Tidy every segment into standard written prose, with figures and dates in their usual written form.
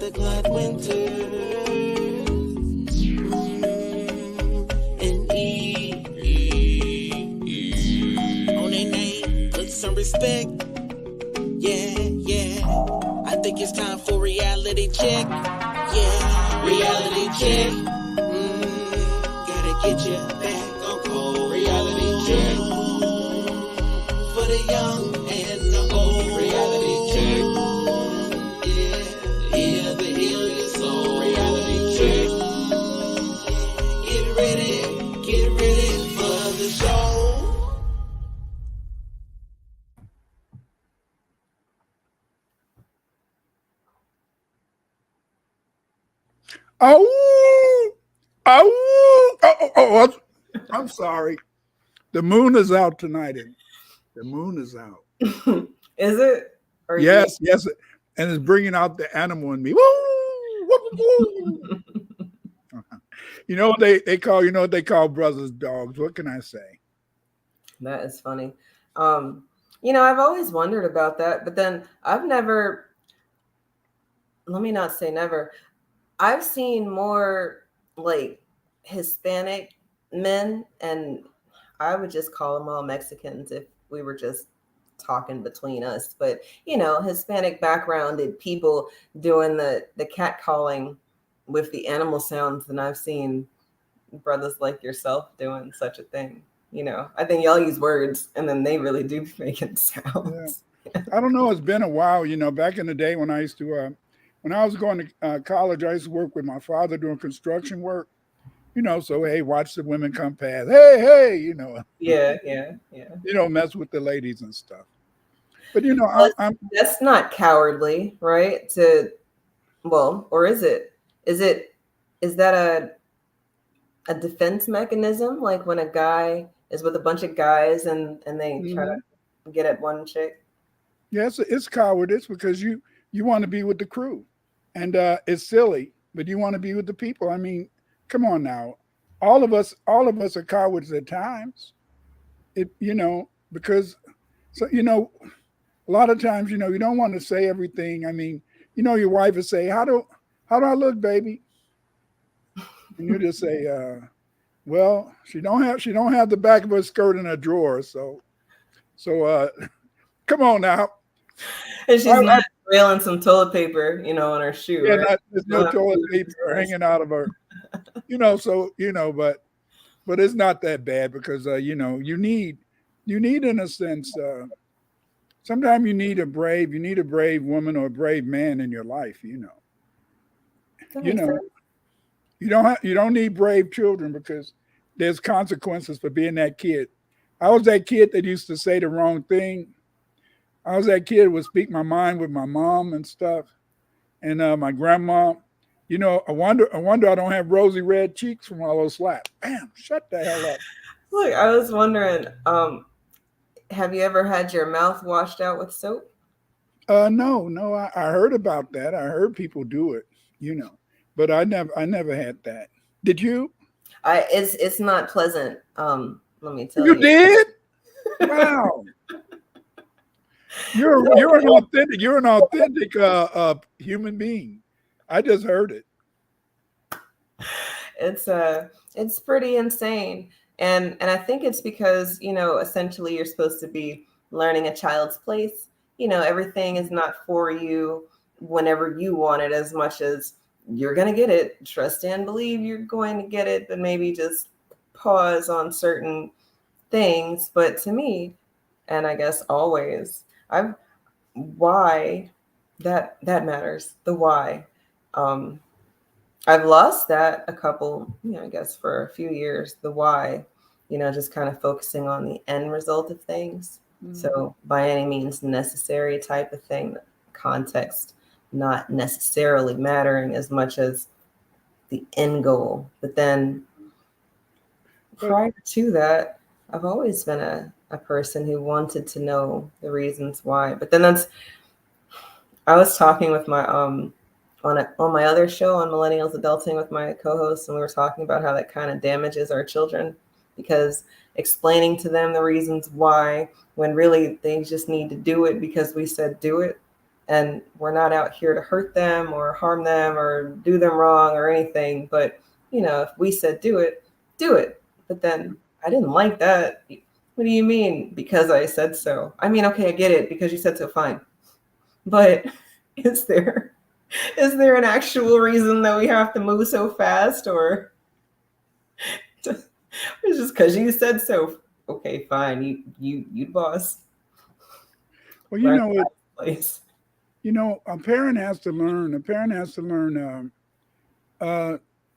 the glad winter. And on their name, put some respect. Yeah. I think it's time for reality check. Yeah, reality check. Gotta get you back on cold. Reality check. For the young and the old. Reality check. Yeah, the heal your soul. Reality check. Get ready for the show. I'm sorry. The moon is out tonight. The moon is out. Is it? Or yes, and it's bringing out the animal in me. You know what they call brothers dogs. What can I say? That is funny. I've always wondered about that, but then I've never. Let me not say never. I've seen more like Hispanic men, and I would just call them all Mexicans if we were just talking between us. But Hispanic backgrounded people doing the cat calling with the animal sounds, and I've seen brothers like yourself doing such a thing. I think y'all use words, and then they really do making sounds. Yeah. I don't know. It's been a while. Back in the day when I used to. When I was going to college, I used to work with my father doing construction work, so, hey, watch the women come past. Hey, Yeah. Mess with the ladies and stuff. But, that's not cowardly, right? Or is it? Is that a defense mechanism? Like when a guy is with a bunch of guys and they try to get at one chick? Yes, it's cowardice because you want to be with the crew. And it's silly, but you want to be with the people. I mean, come on now. All of us are cowards at times. Because a lot of times, you don't want to say everything. I mean, your wife would say, How do I look, baby? And you just say, well, she don't have the back of her skirt in her drawer, so come on now. And she's not trailing some toilet paper, on her shoe. Yeah, right? there's no toilet paper hanging out of her. But it's not that bad because you need in a sense. Sometimes you need a brave woman or a brave man in your life. You don't need brave children because there's consequences for being that kid. I was that kid that used to say the wrong thing. I was that kid who would speak my mind with my mom and stuff, and my grandma. I wonder I don't have rosy red cheeks from all those slaps. Bam! Shut the hell up. Look, I was wondering, have you ever had your mouth washed out with soap? No. I heard about that. I heard people do it. But I never had that. Did you? It's not pleasant. Let me tell you. You did? Wow. You're an authentic human being. I just heard it. It's pretty insane. And I think it's because, essentially you're supposed to be learning a child's place. Everything is not for you whenever you want it as much as you're going to get it. Trust and believe you're going to get it, but maybe just pause on certain things. But to me, and I guess always, why that matters. The why. I've lost that a couple, I guess for a few years, the why, just kind of focusing on the end result of things. Mm-hmm. So by any means necessary type of thing, context not necessarily mattering as much as the end goal. But then prior to that, I've always been a person who wanted to know the reasons why. But then I was talking with my on my other show on Millennials Adulting with my co-host, and we were talking about how that kind of damages our children, because explaining to them the reasons why when really they just need to do it because we said do it, and we're not out here to hurt them or harm them or do them wrong or anything. But, if we said do it, do it. But then I didn't like that. What do you mean? Because I said so. I mean, okay, I get it. Because you said so, fine. But is there an actual reason that we have to move so fast, or it's just because you said so? Okay, fine. You boss. Well, Place. A parent has to learn.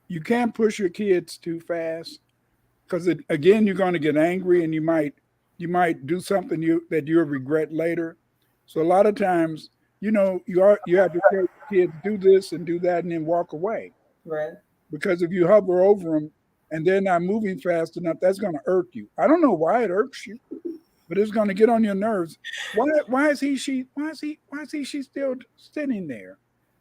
You can't push your kids too fast, because again, you're going to get angry, and you might do something that you'll regret later. So a lot of times, you have to tell your kids do this and do that, and then walk away. Right. Because if you hover over them and they're not moving fast enough, that's going to irk you. I don't know why it irks you, but it's going to get on your nerves. Why is she still sitting there?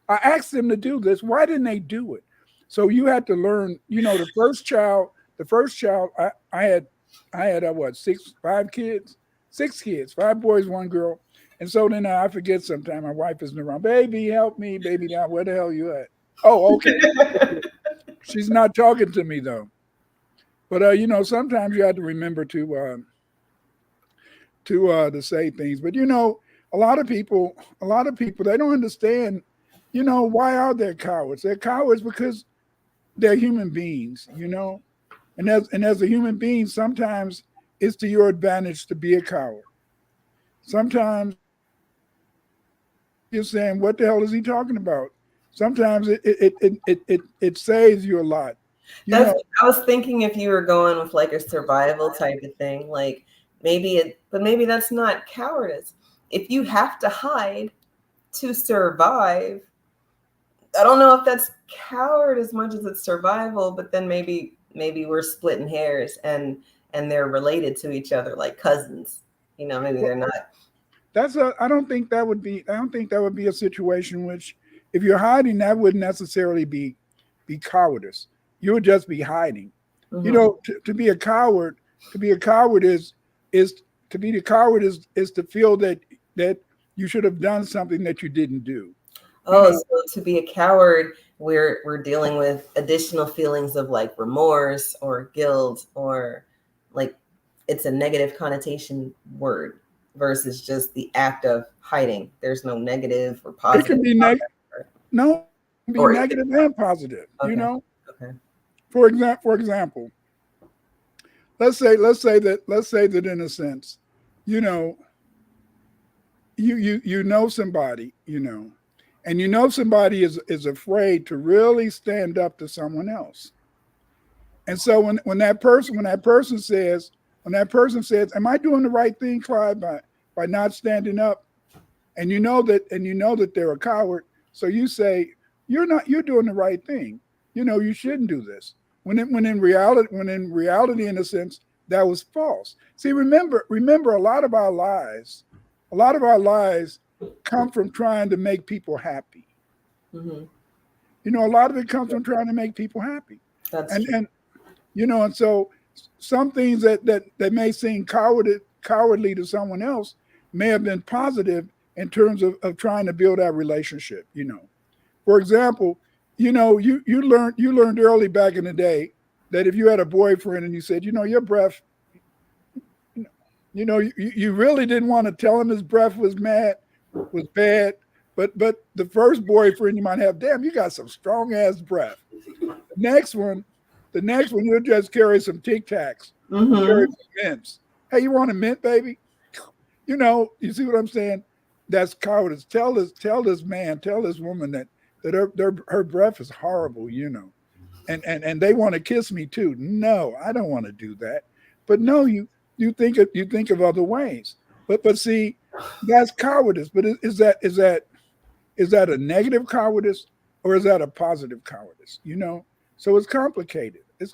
I asked them to do this. Why didn't they do it? So you had to learn. The first child. I had five kids, 6 kids, 5 boys, 1 girl. And so then I forget sometimes, my wife isn't around. Baby, help me. Baby, now where the hell you at? Oh, okay. She's not talking to me though. But sometimes you have to remember to say things. But a lot of people they don't understand. Why are they cowards? They're cowards because they're human beings. And as a human being, sometimes it's to your advantage to be a coward. Sometimes you're saying, what the hell is he talking about? Sometimes it saves you a lot. I was thinking if you were going with like a survival type of thing, like maybe that's not cowardice. If you have to hide to survive, I don't know if that's coward as much as it's survival, but then maybe we're splitting hairs and they're related to each other like cousins. Maybe they're not. I don't think that would be a situation which, if you're hiding, that wouldn't necessarily be cowardice. You would just be hiding. Mm-hmm. To be a coward is to feel that you should have done something that you didn't do. So to be a coward, we're dealing with additional feelings of like remorse or guilt, or like it's a negative connotation word versus just the act of hiding. There's no negative or positive. It can be negative. No, it can be negative and positive. Okay. Okay. For example, let's say that in a sense, you know somebody, and somebody is afraid to really stand up to someone else. And so when that person says, am I doing the right thing, Clyde, by not standing up? And you know that they're a coward. So you say, you're doing the right thing. You shouldn't do this. When in reality, in a sense, that was false. See, remember, a lot of our lies come from trying to make people happy. Mm-hmm. A lot of it comes from trying to make people happy. That's true. And so some things that may seem cowardly to someone else may have been positive in terms of trying to build that relationship. For example, you learned early back in the day that if you had a boyfriend and you said, your breath, you really didn't want to tell him his breath was bad, but the first boyfriend you might have, damn, you got some strong ass breath. The next one, you'll just carry some Tic Tacs, carry some mints. Hey, you want a mint, baby? You see what I'm saying? That's cowardice. Tell this woman that her breath is horrible, and they want to kiss me too. No, I don't want to do that. But no, you think of other ways. But see, that's cowardice. But is that a negative cowardice, or is that a positive cowardice? So it's complicated. It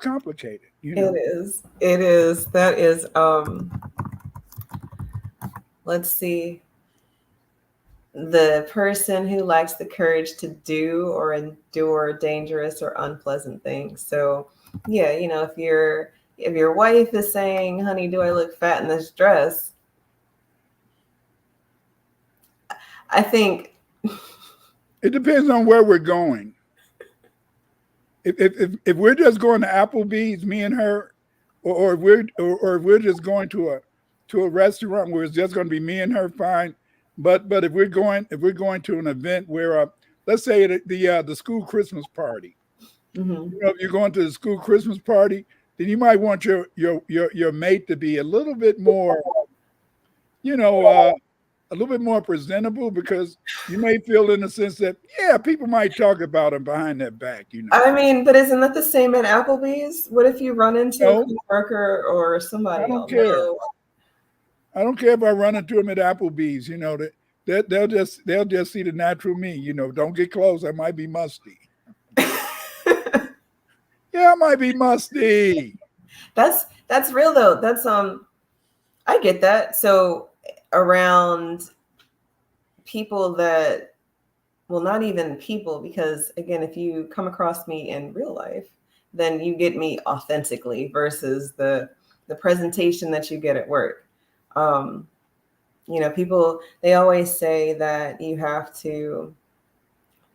is. That is. Let's see. The person who lacks the courage to do or endure dangerous or unpleasant things. So, yeah, if your wife is saying, "Honey, do I look fat in this dress?" I think It depends on where we're going. If we're just going to Applebee's, me and her, or if we're just going to a restaurant where it's just going to be me and her, fine. But if we're going to an event where let's say the school Christmas party, Hmm. if you're going to the school Christmas party, then you might want your mate to be a little bit more, you know, a little bit more presentable because you may feel in the sense that yeah, people might talk about him behind their back. I mean, but isn't that the same at Applebee's? What if you run into a No, coworker or I somebody don't y'all care. know? I don't care if I run into them at Applebee's. They'll just see the natural me. Don't get close. I might be musty. Yeah, I might be musty. That's real though. That's I get that. So around people that, well, not even people, because again, if you come across me in real life, then you get me authentically versus the presentation that you get at work. Um, people, they always say that you have to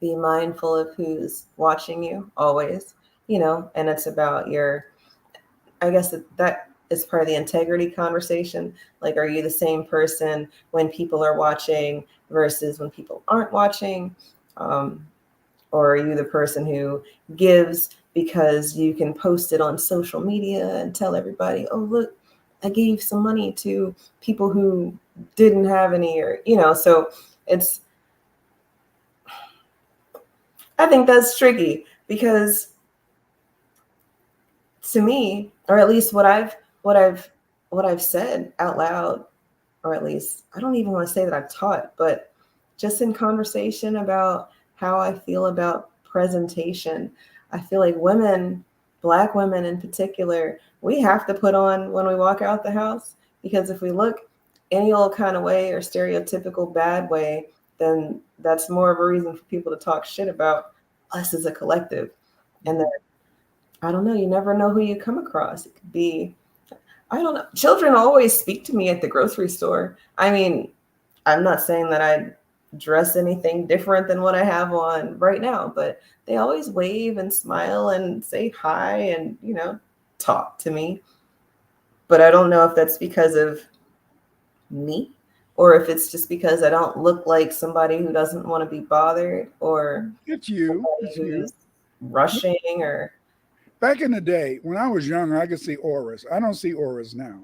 be mindful of who's watching you always, and it's about I guess that is part of the integrity conversation. Like, are you the same person when people are watching versus when people aren't watching? Um, or are you the person who gives because you can post it on social media and tell everybody, oh, look, I gave some money to people who didn't have any, or, so it's, I think that's tricky because to me, or at least what I've said out loud, or at least I don't even want to say that I've taught, but just in conversation about how I feel about presentation, I feel like women, Black women in particular, we have to put on when we walk out the house, because if we look any old kind of way or stereotypical bad way, then that's more of a reason for people to talk shit about us as a collective. And then I don't know, you never know who you come across. It could be, I don't know. Children always speak to me at the grocery store. I mean, I'm not saying that I dress anything different than what I have on right now, but they always wave and smile and say hi and, talk to me. But I don't know if that's because of me or if it's just because I don't look like somebody who doesn't want to be bothered or It's you. somebody It's you. who's rushing or. Back in the day, when I was young, I could see auras. I don't see auras now.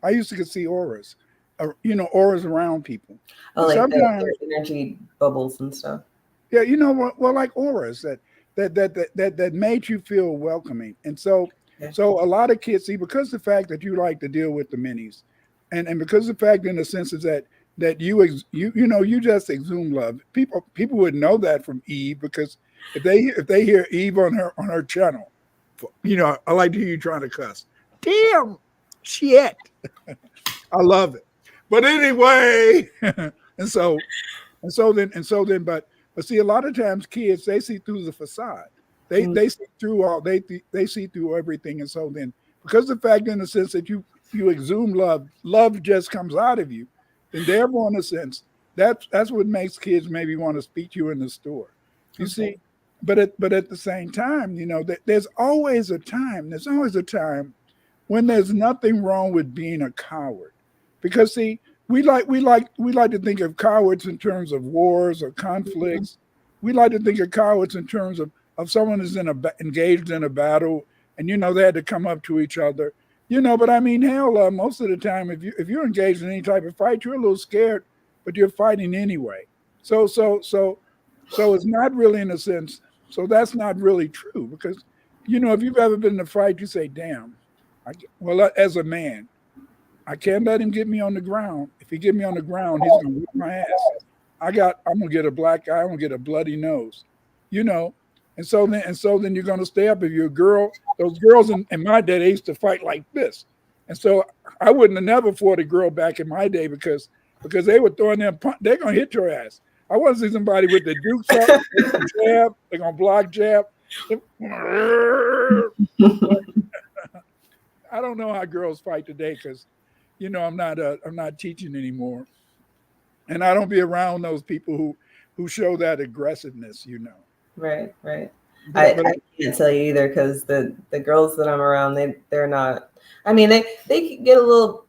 I used to could see auras, auras around people. Oh, And like sometimes, the energy bubbles and stuff. yeah, well, like auras that made you feel welcoming. And Okay. so a lot of kids see, because the fact that you like to deal with the minis, and because the fact in the sense is that you just exude love. People would know that from Eve, because if they hear Eve on her channel, I like to hear you trying to cuss. Damn shit. I love it. But anyway, and so but see, a lot of times kids, they see through the facade. They Mm. they see through they see through everything. And so then, because the fact in the sense that you exude love just comes out of you, then therefore in a sense, that's what makes kids maybe want to speak to you in the store. You Okay. see, but at the same time, there's always a time. There's always a time when there's nothing wrong with being a coward. Because see, we like to think of cowards in terms of wars or Mhm. conflicts. We like to think of cowards in terms of someone who's engaged in a battle, and they had to come up to each other. But I mean, hell, most of the time, if you're engaged in any type of fight, you're a little scared, but you're fighting anyway. So it's not really, in a sense. So that's not really true, because if you've ever been in a fight, you say, "Damn, well, as a man, I can't let him get me on the ground. If he get me on the ground, he's gonna whip my ass. I'm gonna get a black eye. I'm gonna get a bloody nose, you know. And so then you're gonna stay up. If you're a girl, those girls in my day, they used to fight like this. And so I wouldn't have never fought a girl back in my day, because they were throwing them they're gonna hit your ass. I want to see somebody with the dukes up, they're gonna jab, they're gonna block jab. I don't know how girls fight today, because I'm not teaching anymore, and I don't be around those people who show that aggressiveness, you know. Right, right. But I can't tell you either because the girls that I'm around, they're not. I mean, they can get a little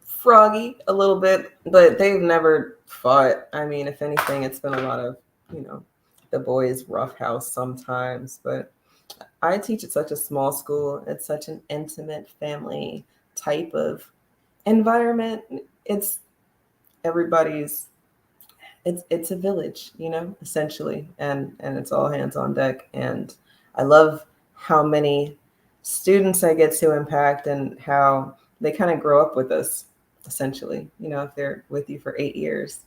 froggy a little bit, but they've never fought. I mean, if anything, it's been a lot of, you know, the boys roughhouse sometimes. But I teach at such a small school. It's such an intimate family type of environment. It's everybody's. It's a village, you know, essentially, and it's all hands on deck. And I love how many students I get to impact and how they kind of grow up with us, essentially. You know, if they're with you for 8 years,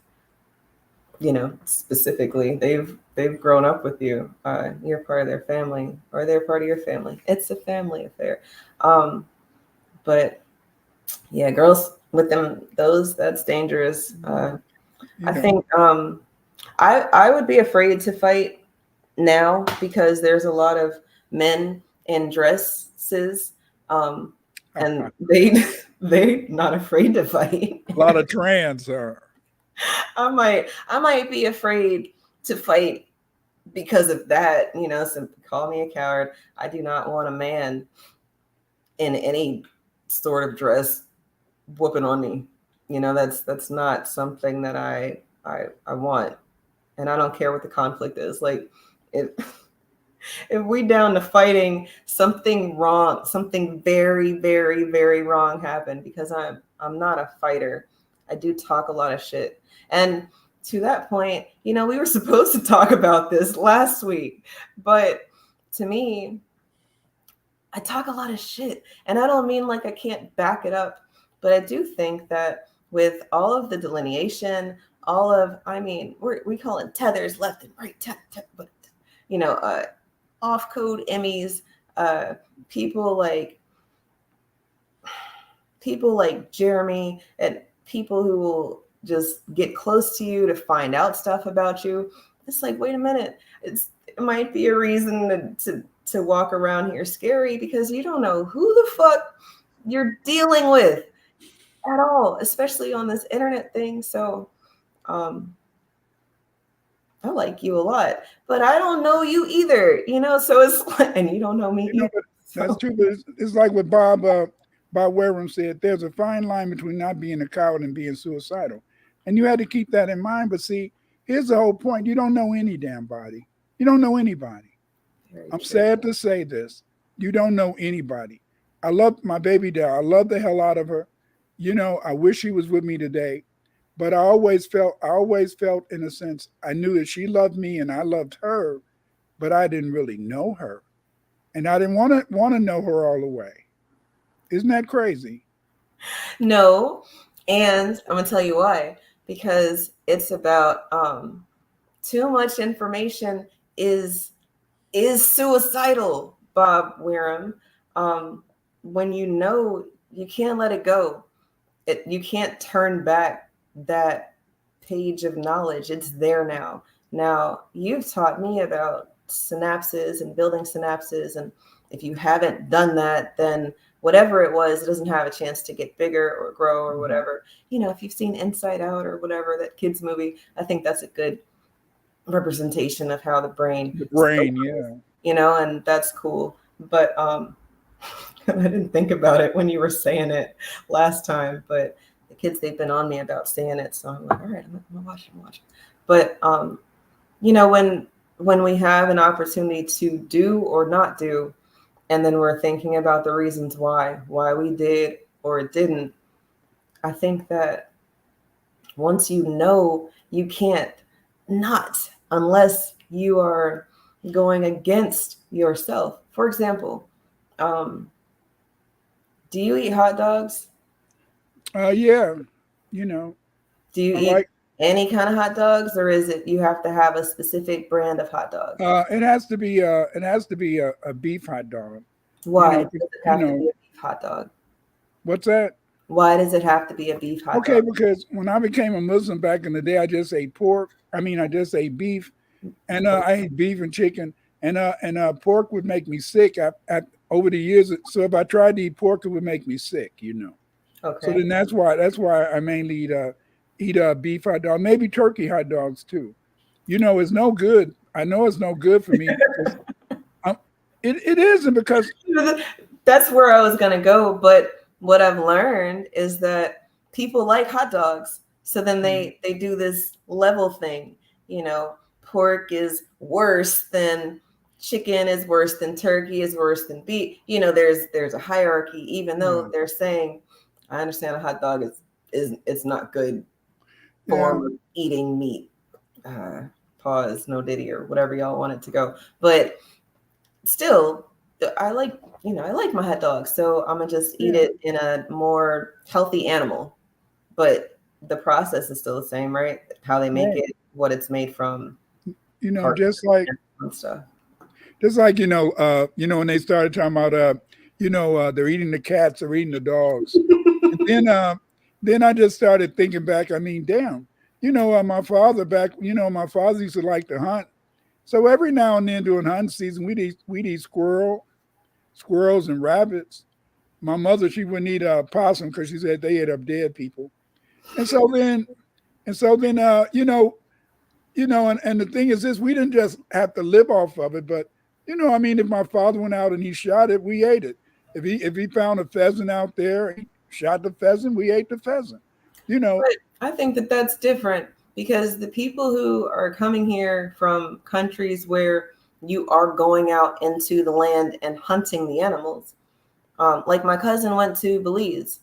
you know, specifically, they've grown up with you. You're part of their family, or they're part of your family. It's a family affair. But yeah, girls with them, that's dangerous. I think I would be afraid to fight now because there's a lot of men in dresses, and they not afraid to fight. a lot of trans are. I might be afraid to fight because of that. You know, so call me a coward. I do not want a man in any sort of dress whooping on me. You know, that's not something that I want, and I don't care what the conflict is. Like, if we down to fighting, something wrong, something very, very, very wrong happened because I'm not a fighter. I do talk a lot of shit, and to that point, you know, we were supposed to talk about this last week, but to me, I talk a lot of shit, and I don't mean like I can't back it up, but I do think that with all of the delineation, I mean, we call it tethers left and right, but you know, off code Emmys, people like Jeremy, and people who will just get close to you to find out stuff about you. It's like, wait a minute, it might be a reason to walk around here scary because you don't know who the fuck you're dealing with at all, especially on this internet thing. So I like you a lot, but I don't know you either, you know, so it's like, and you don't know me either. That's true, but it's like what Bob Wareham said, there's a fine line between not being a coward and being suicidal. And you had to keep that in mind. But see, here's the whole point. You don't know any damn body. You don't know anybody. I'm sad to say this. You don't know anybody. I love my baby doll. I love the hell out of her. You know, I wish she was with me today, but I always felt in a sense, I knew that she loved me and I loved her, but I didn't really know her. And I didn't want to know her all the way. Isn't that crazy? No. And I'm going to tell you why, because it's about too much information is suicidal, Bob Wareham. When you know, you can't let it go. You can't turn back that page of knowledge. It's there now. Now, you've taught me about synapses and building synapses. And if you haven't done that, then whatever it was, it doesn't have a chance to get bigger or grow or whatever. You know, if you've seen Inside Out or whatever, that kids movie, I think that's a good representation of how the brain, yeah. You know, and that's cool. But I didn't think about it when you were saying it last time, but the kids, they've been on me about saying it. So I'm like, all right, I'm gonna watch it. But, you know, when we have an opportunity to do or not do, and then we're thinking about the reasons why we did or didn't, I think that once you know, you can't not unless you are going against yourself. For example, do you eat hot dogs? Yeah, you know. Do you eat any kind of hot dogs, or is it you have to have a specific brand of hot dog? It has to be a beef hot dog. Why does it have to be a beef hot dog? What's that? Why does it have to be a beef hot dog? Okay, because when I became a Muslim back in the day, I just ate pork. I just ate beef, and I ate beef and chicken, and pork would make me sick over the years. So if I tried to eat pork, it would make me sick, you know. Okay. So then that's why I mainly eat beef hot dog, maybe turkey hot dogs too. You know, it's no good. I know it's no good for me because it isn't because That's where I was gonna go. But what I've learned is that people like hot dogs, so then they do this level thing. You know, pork is worse than chicken, is worse than turkey, is worse than beef. You know, there's a hierarchy, even though they're saying, I understand a hot dog is it's not good form of eating meat. Pause, no diddy or whatever y'all want it to go. But still, I like my hot dog, so I'm gonna just eat it in a more healthy animal. But the process is still the same, right? How they make it, what it's made from. You know, just like stuff. Just like when they started talking about they're eating the cats, they're eating the dogs. And then I just started thinking back. I mean, damn, my father used to like to hunt. So every now and then during hunting season, we'd eat squirrels and rabbits. My mother, she wouldn't eat possum because she said they ate up dead people. And so then, and the thing is this, we didn't just have to live off of it, but if my father went out and he shot it, we ate it. If he found a pheasant out there, he shot the pheasant, we ate the pheasant. But I think that that's different because the people who are coming here from countries where you are going out into the land and hunting the animals, like my cousin went to Belize,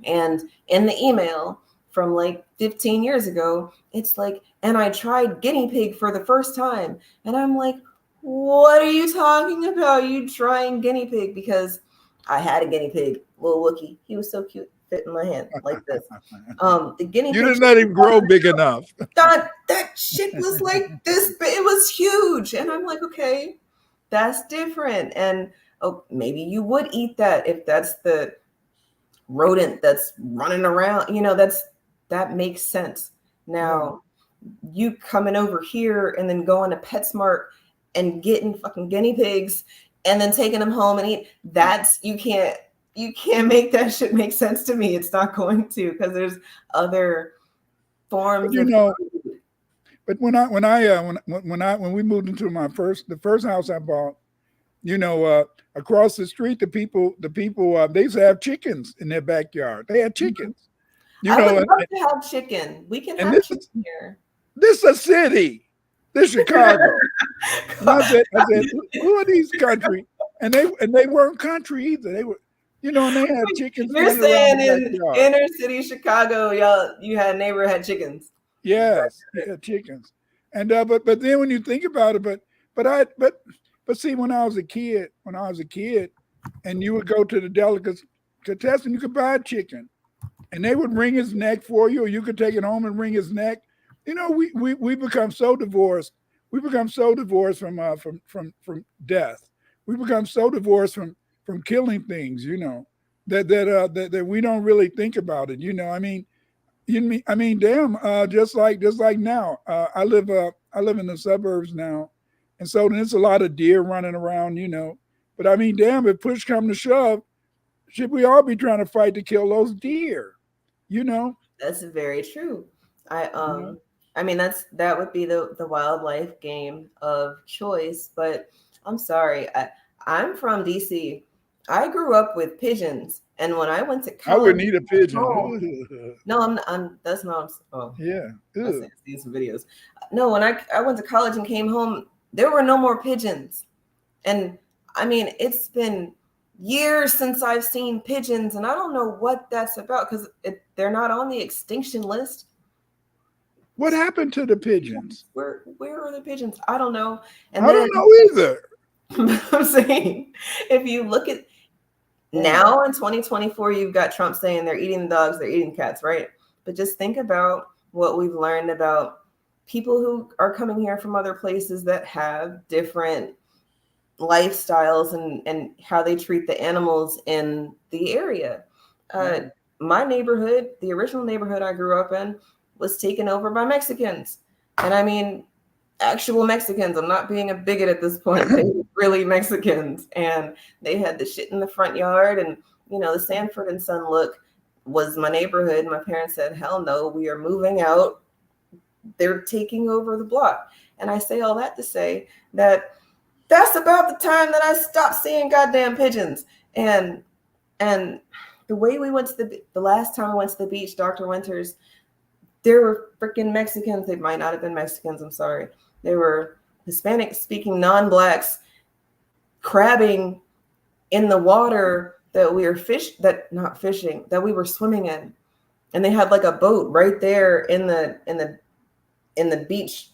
and in the email from like 15 years ago, it's like, and I tried guinea pig for the first time. And I'm like, what are you talking about? You trying guinea pig? Because I had a guinea pig, little Wookie. He was so cute, fit in my hand like this. The guinea pig. You didn't let him grow big enough. That shit was like this, it was huge. And I'm like, okay, that's different. And maybe you would eat that if that's the rodent that's running around. That makes sense. Now, you coming over here and then going to PetSmart and getting fucking guinea pigs and then taking them home and eat, you can't make that shit make sense to me. It's not going to, because there's other forms. But when we moved into the first house I bought, across the street, the people they used to have chickens in their backyard. They had chickens. I would love to have chicken. We can have chicken here. This is a city. This Chicago. I said, who are these country? And they weren't country either. They were, and they had chickens. You're saying in inner city Chicago, you had a neighbor had chickens. Yes, they had chickens. And but then when you think about it, but see, when I was a kid, and you would go to the delicatessen, you could buy a chicken. And they would wring his neck for you, or you could take it home and wring his neck. We become so divorced. We become so divorced from death. We become so divorced from killing things. That we don't really think about it. Damn. Just like now, I live in the suburbs now, and so there's a lot of deer running around. But damn, if push come to shove, should we all be trying to fight to kill those deer? That's very true. That would be the wildlife game of choice. But I'm sorry, I'm from DC. I grew up with pigeons, and when I went to college, I wouldn't eat a pigeon. No, I'm. That's not. Oh, yeah. I've seen some videos. No, when I went to college and came home, there were no more pigeons, and it's been years since I've seen pigeons, and I don't know what that's about because they're not on the extinction list. What happened to the pigeons? Where are the pigeons? I don't know. And I don't know either. I'm saying, if you look at now in 2024, you've got Trump saying they're eating dogs, they're eating cats, right? But just think about what we've learned about people who are coming here from other places that have different lifestyles and how they treat the animals in the area. My neighborhood, the original neighborhood I grew up in, was taken over by Mexicans. And actual Mexicans. I'm not being a bigot at this point. They were really Mexicans. And they had the shit in the front yard and, the Sanford and Son look. was my neighborhood. My parents said, hell no, we are moving out. They're taking over the block. And I say all that to say that that's about the time that I stopped seeing goddamn pigeons. And the way we went to the last time I went to the beach, Dr. Winters, there were freaking Mexicans. They might not have been Mexicans. I'm sorry. They were Hispanic speaking non-blacks crabbing in the water that we were that we were swimming in. And they had like a boat right there in the beach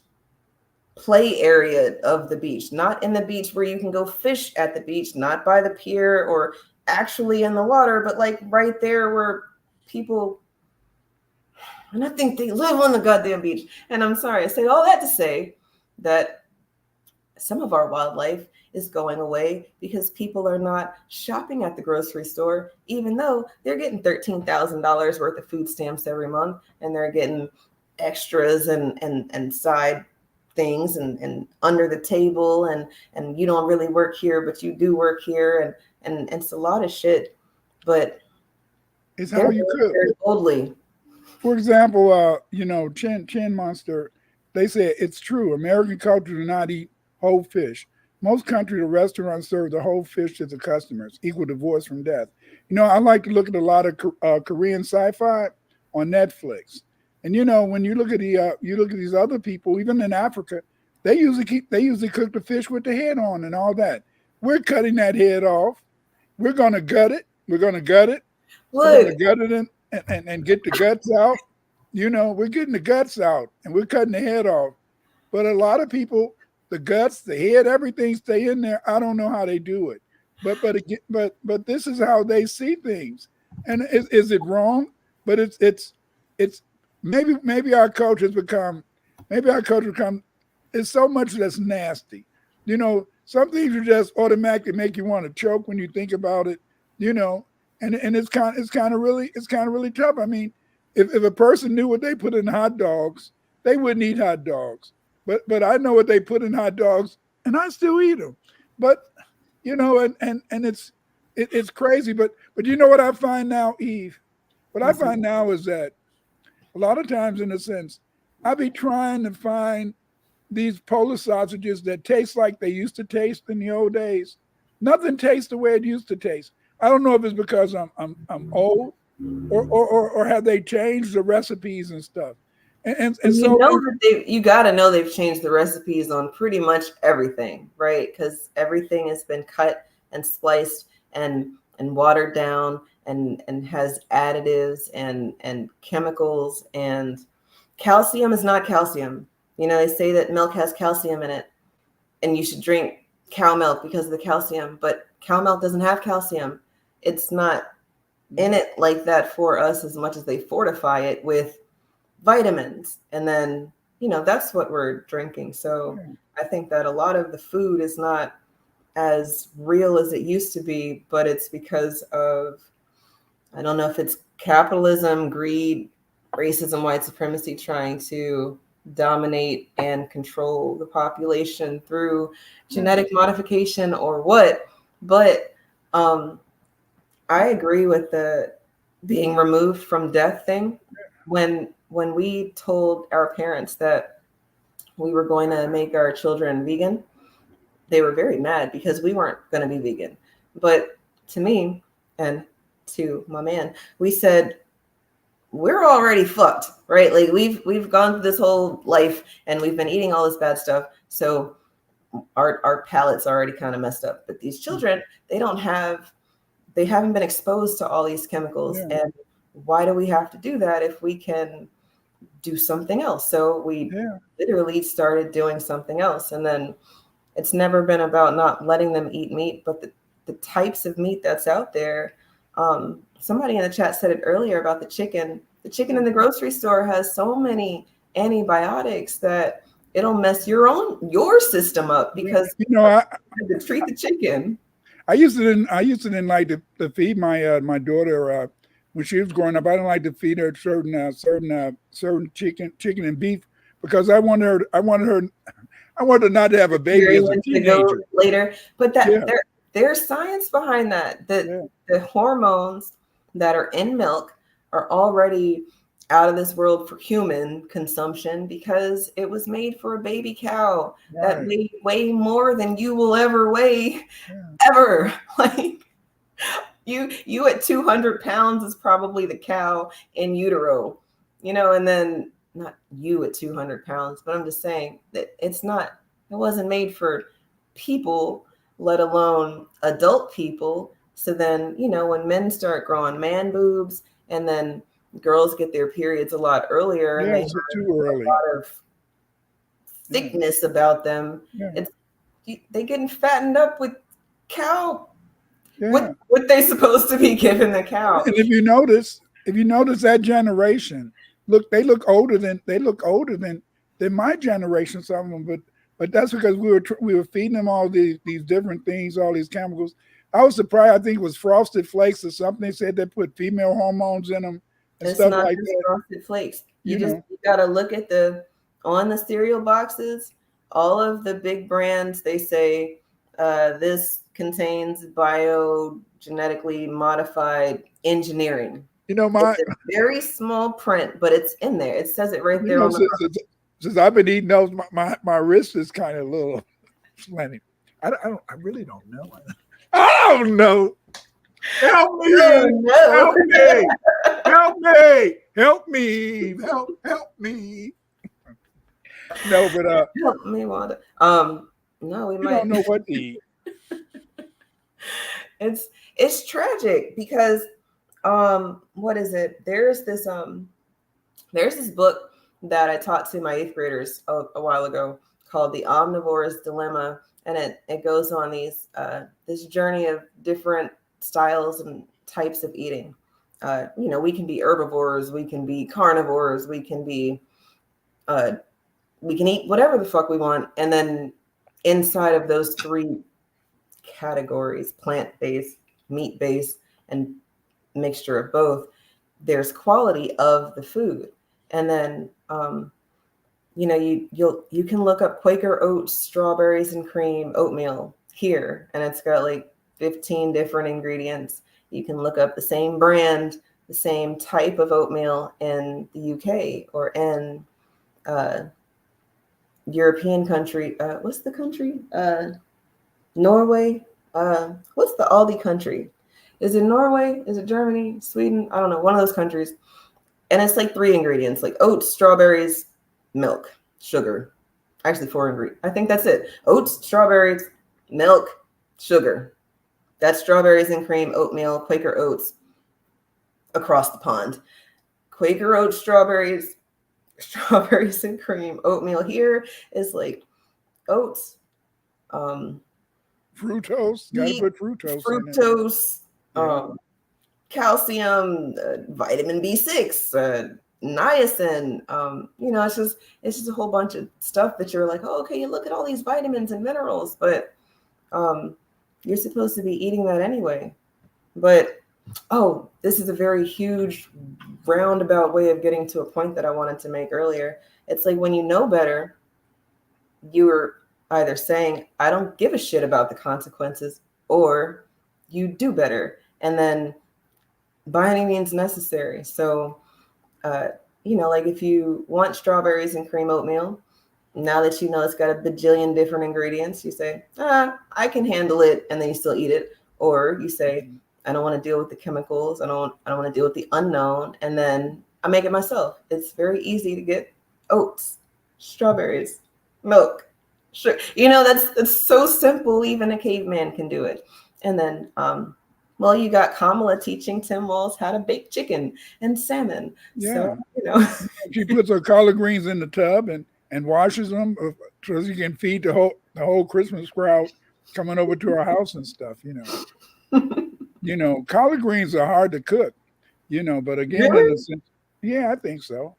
play area of the beach, not in the beach where you can go fish at the beach, not by the pier or actually in the water, but like right there where people, and I think they live on the goddamn beach. And I'm sorry, I say all that to say that some of our wildlife is going away because people are not shopping at the grocery store, even though they're getting $13,000 worth of food stamps every month, and they're getting extras and side things and under the table, and you don't really work here, but you do work here, and it's a lot of shit. But it's how you cook. Very boldly. For example, Chin Monster, they say it's true. American culture do not eat whole fish. Most countries, the restaurants serve the whole fish to the customers, equal divorce from death. I like to look at a lot of Korean sci-fi on Netflix, and when you look at these other people, even in Africa, they usually cook the fish with the head on and all that. We're cutting that head off. We're gonna gut it. We're gonna gut it. We're gonna gut it and get the guts out. We're getting the guts out and we're cutting the head off. But a lot of people, the guts, the head, everything stay in there. I don't know how they do it, but this is how they see things. And is it wrong? But it's maybe our culture has become it's so much that's nasty. Some things you just automatically make you want to choke when you think about it. And it's kind of really tough. I mean, if a person knew what they put in hot dogs, they wouldn't eat hot dogs. But I know what they put in hot dogs, and I still eat them. But and it's crazy. But you know what I find now, Eve? What I find now is that a lot of times, in a sense, I be trying to find these Polish sausages that taste like they used to taste in the old days. Nothing tastes the way it used to taste. I don't know if it's because I'm old, or have they changed the recipes and stuff. And so you got to know they've changed the recipes on pretty much everything, right? Because everything has been cut and spliced and watered down and has additives and chemicals, and calcium is not calcium. They say that milk has calcium in it and you should drink cow milk because of the calcium, but cow milk doesn't have calcium. It's not in it like that for us as much as they fortify it with vitamins. And then, that's what we're drinking. So I think that a lot of the food is not as real as it used to be, but it's because of, I don't know if it's capitalism, greed, racism, white supremacy trying to dominate and control the population through genetic modification or what. But I agree with the being removed from death thing. When we told our parents that we were going to make our children vegan, they were very mad because we weren't going to be vegan. But to me and to my man, we said, we're already fucked, right? Like we've gone through this whole life and we've been eating all this bad stuff. So our palate's already kind of messed up. But these children, they haven't been exposed to all these chemicals. Yeah. And why do we have to do that if we can do something else? So we literally started doing something else. And then it's never been about not letting them eat meat, but the types of meat that's out there. Somebody in the chat said it earlier about the chicken. The chicken in the grocery store has so many antibiotics that it'll mess your system up because I treat the chicken. I used to like to feed my daughter when she was growing up. I didn't like to feed her certain chicken and beef because I wanted her not to have a baby as a teenager. Later, but there's science behind that. The hormones that are in milk are already out of this world for human consumption because it was made for a baby cow that Right. weighed way more than you will ever weigh Yeah. ever. Like you at 200 pounds is probably the cow in utero, and then not you at 200 pounds, but I'm just saying that it wasn't made for people, let alone adult people. So then, when men start growing man boobs and then girls get their periods a lot earlier and Yeah, they it's have too a early. lot of Yeah. thickness about them, Yeah. they getting fattened up with cow. Yeah. What they supposed to be giving the cow. And if you notice that generation, they look older than my generation, some of them, but that's because we were feeding them all these different things, all these chemicals. I was surprised. I think it was Frosted Flakes or something. They said they put female hormones in them and It's stuff not like just that. Frosted Flakes. You know, You got to look at on the cereal boxes, all of the big brands, they say this contains biogenetically modified engineering. it's a very small print, but it's in there. It says it right there on the since I've been eating those, my wrist is kind of a little slanting. I really don't know. I don't know. Help me! No. Help me! Help me! Help me! No, but help me, Wanda. No, we might don't know what to eat. It's tragic because what is it? There's this book that I taught to my 8th graders a while ago called The Omnivore's Dilemma, and it goes on this journey of different styles and types of eating. We can be herbivores, we can be carnivores, we can eat whatever the fuck we want, and then inside of those 3 categories, plant-based, meat-based, and mixture of both, there's quality of the food. And then you can look up Quaker Oats strawberries and cream oatmeal here, and it's got like 15 different ingredients. You can look up the same brand, the same type of oatmeal in the UK or in European country. What's the country? Norway. What's the Aldi country? Is it Norway? Is it Germany? Sweden? I don't know. One of those countries. And it's like 3 ingredients, like oats, strawberries, milk, sugar. Actually 4 ingredients. I think that's it. Oats, strawberries, milk, sugar. That's strawberries and cream, oatmeal, Quaker Oats across the pond. Quaker Oats, strawberries and cream, oatmeal here is like oats. Fructose. Gotta put fructose. Fructose. Calcium, vitamin B6, niacin. It's just a whole bunch of stuff that you're like, oh, okay, you look at all these vitamins and minerals, but you're supposed to be eating that anyway. But this is a very huge roundabout way of getting to a point that I wanted to make earlier. It's like when you know better, you're either saying, I don't give a shit about the consequences, or you do better. And then by any means necessary. So, like if you want strawberries and cream oatmeal, now that you know it's got a bajillion different ingredients, you say, I can handle it, and then you still eat it. Or you say, I don't want to deal with the chemicals. I don't want to deal with the unknown. And then I make it myself. It's very easy to get oats, strawberries, milk. Sure. That's so simple. Even a caveman can do it. And then, you got Kamala teaching Tim Walz how to bake chicken and salmon. Yeah. So, she puts her collard greens in the tub and washes them so she can feed the whole Christmas crowd coming over to her house and stuff, collard greens are hard to cook, but again, really? in a sense, yeah, I think so.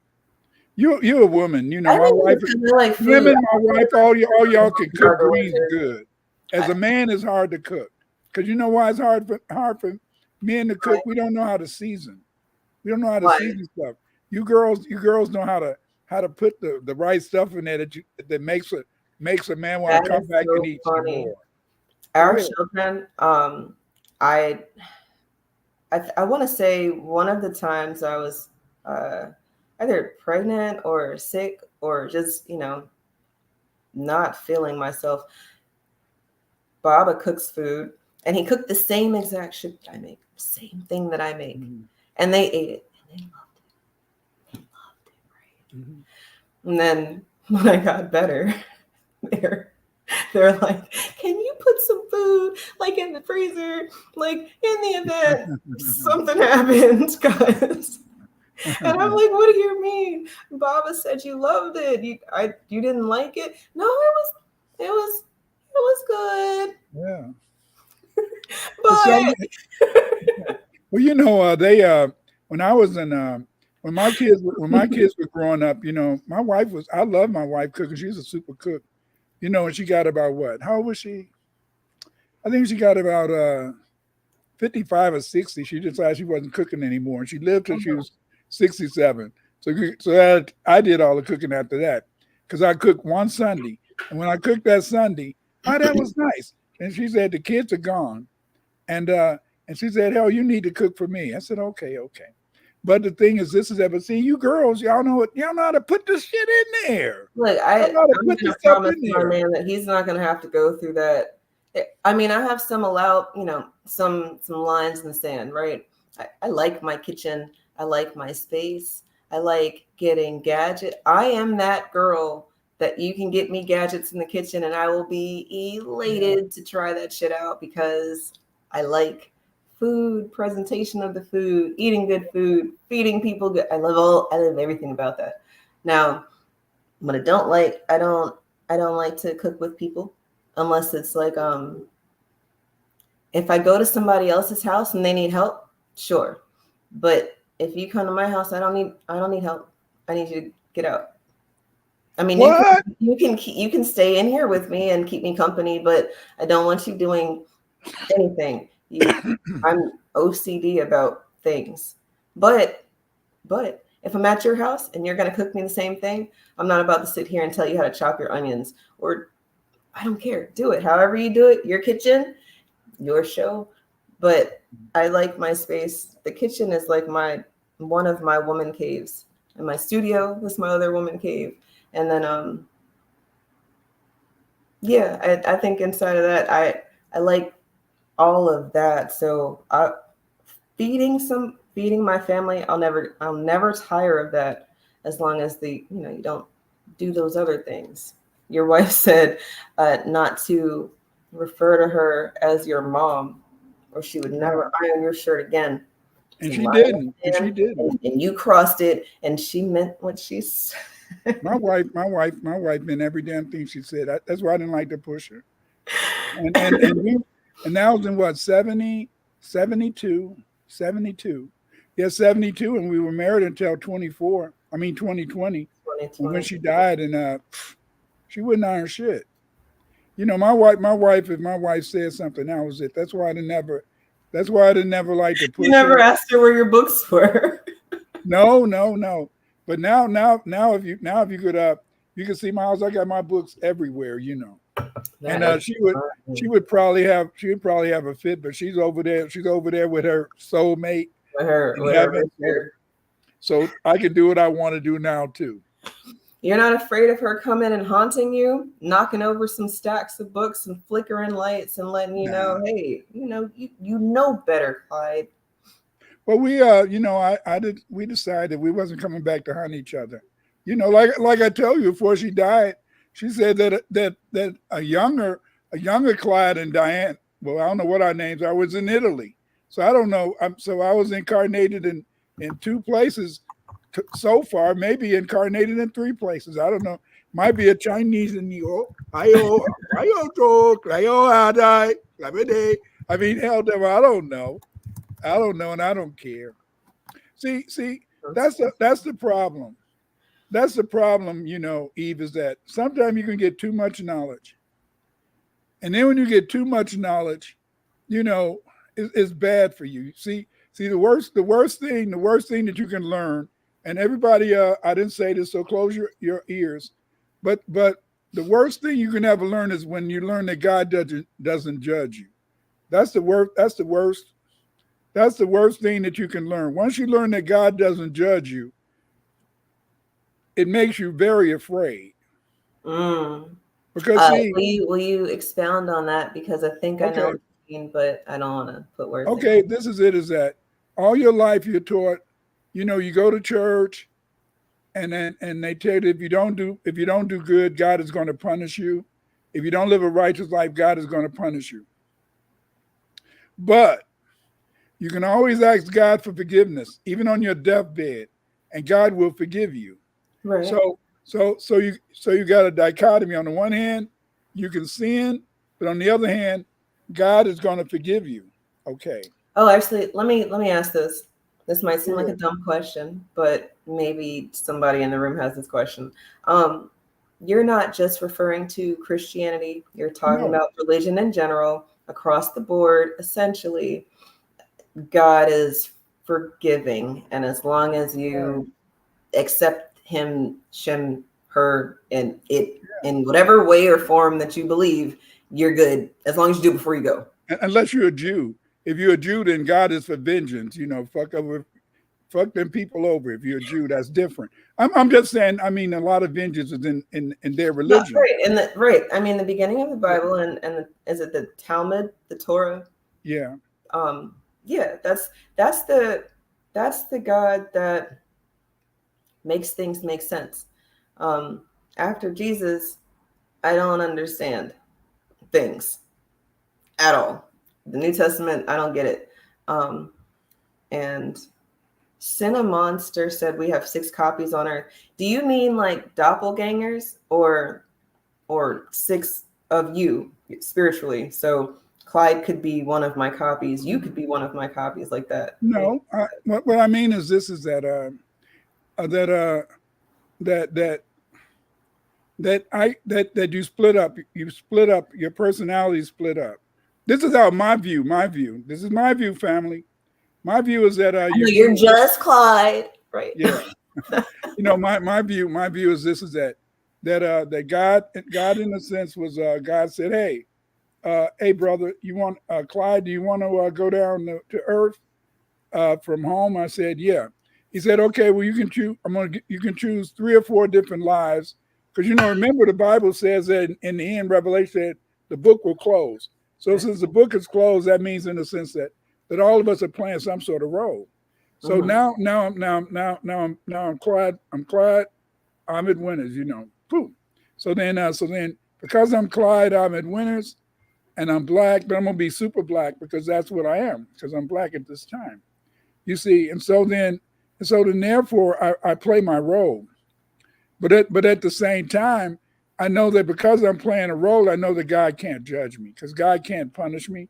You're a woman, my wife. Women, my wife, all y'all can cook greens good. As a man, it's hard to cook. Because you know why it's hard for men to cook? We don't know how to season. We don't know how to season stuff. You girls know how to put the right stuff in there that makes a man want to come back and eat some more. Our children, I want to say one of the times I was either pregnant or sick or just, not feeling myself. Baba cooks food, and he cooked the same exact shit that I make, same thing that I make, and they ate it and they loved it. They loved it, right? And then when I got better, they're like, "Can you put some food like in the freezer, like in the event something happens, guys?" And I'm like, "What do you mean? Baba said you loved it. You didn't like it? No, it was good." Yeah. But Well, they when I was in when my kids were growing up, my wife I love my wife cooking. She's a super cook, and she got about what? How old was she? I think she got about 55 or 60. She decided she wasn't cooking anymore, and she lived till she was 67. So I did all the cooking after that because I cooked one Sunday, and when I cooked that Sunday, that was nice. And she said the kids are gone, and she said, "Hell, you need to cook for me." I said, "Okay." But the thing is, this is ever see you girls, y'all know how to put this shit in there. Look, I'm gonna promise my man that he's not gonna have to go through that. I mean, I have some some lines in the sand, right? I like my kitchen. I like my space. I like getting gadget. I am that girl that you can get me gadgets in the kitchen and I will be elated to try that shit out because I like food, presentation of the food, eating good food, feeding people good. I love everything about that. Now, what I don't like to cook with people unless it's like if I go to somebody else's house and they need help, sure. But if you come to my house, I don't need help. I need you to get out. I mean, you can stay in here with me and keep me company, but I don't want you doing anything. I'm OCD about things. But if I'm at your house and you're gonna cook me the same thing, I'm not about to sit here and tell you how to chop your onions, or I don't care. Do it however you do it. Your kitchen, your show. But I like my space. The kitchen is like one of my woman caves, and my studio is my other woman cave. And then I think inside of that I like all of that. So feeding my family, I'll never tire of that as long as you don't do those other things. Your wife said not to refer to her as your mom, or she would never iron your shirt again. And she didn't. And you crossed it, and she meant what she said. My wife meant every damn thing she said. That's why I didn't like to push her. And that was in what, 70, 72. Yeah, 72, and we were married until 2020. When she died, and she wouldn't iron shit. My wife, if my wife said something, that was it. That's why I didn't never like to push. You never asked her where your books were. No. But now if you could you can see my house. I got my books everywhere, And she would probably have a fit, but she's over there with her soulmate. So I can do what I want to do now too. You're not afraid of her coming and haunting you, knocking over some stacks of books and flickering lights and letting you know, hey, you know better, Clyde. Well, we decided we wasn't coming back to hunt each other. Like I told you before she died, she said that a younger Clyde and Diane, well, I don't know what our names are, was in Italy. So I don't know. So I was incarnated in two places so far, maybe incarnated in three places. I don't know. Might be a Chinese in New York. I mean, hell, devil, I don't know, and I don't care. See, that's the problem. That's the problem, Eve, is that sometimes you can get too much knowledge. And then when you get too much knowledge, it's bad for you. See, the worst thing that you can learn, and everybody, I didn't say this, so close your ears, but the worst thing you can ever learn is when you learn that God doesn't judge you. That's the worst That's the worst thing that you can learn. Once you learn that God doesn't judge you, it makes you very afraid. Mm. Because see, Will you expound on that? Because I think I know okay, what you mean, but I don't want to put words in. okay, this is it, is that all your life you're taught, you go to church and they tell you if you don't do good, God is going to punish you. If you don't live a righteous life, God is going to punish you. But you can always ask God for forgiveness, even on your deathbed, and God will forgive you. Right. So you got a dichotomy. On the one hand, you can sin, but on the other hand, God is going to forgive you. Okay. Oh, actually, let me ask this. This might seem Go like a ahead. dumb question, but maybe somebody in the room has this question. You're not just referring to Christianity. You're talking No. about religion in general, across the board. Essentially, God is forgiving, and as long as Right. you accept him, Shem, her, and it in whatever way or form that you believe, you're good. As long as you do it before you go. Unless you're a Jew. If you're a Jew, then God is for vengeance. Fuck them people over. If you're a Jew, that's different. I'm just saying. I mean, a lot of vengeance is in their Not religion. right. And right. I mean, the beginning of the Yeah. Bible is it the Talmud, the Torah? Yeah. Yeah, that's the God that makes things make sense. After Jesus, I don't understand things at all. The New Testament, I don't get it. And Cinna Monster said we have 6 copies on Earth. Do you mean like doppelgangers or 6 of you spiritually? So Clyde could be one of my copies. You could be one of my copies, like that. No. What I mean is this: is that that you split up. You split up. Your personality split up. This is how my view. This is my view, family. My view is that you're just Clyde, right? Yeah. My view is this: is that God in a sense was God said, hey brother, you want Clyde? Do you want to go down to Earth from home? I said, yeah. He said, okay, well you can choose. You can choose 3 or 4 different lives, because remember the Bible says that in the end, Revelation said the book will close. So since the book is closed, that means in a sense that all of us are playing some sort of role. So now I'm Clyde. I'm Clyde Ahmed Winters. Boom. So then because I'm Clyde Ahmed Winters, and I'm black, but I'm gonna be super black because that's what I am, because I'm black at this time. You see, and so then therefore I play my role. But at the same time, I know that because I'm playing a role, I know that God can't judge me, because God can't punish me.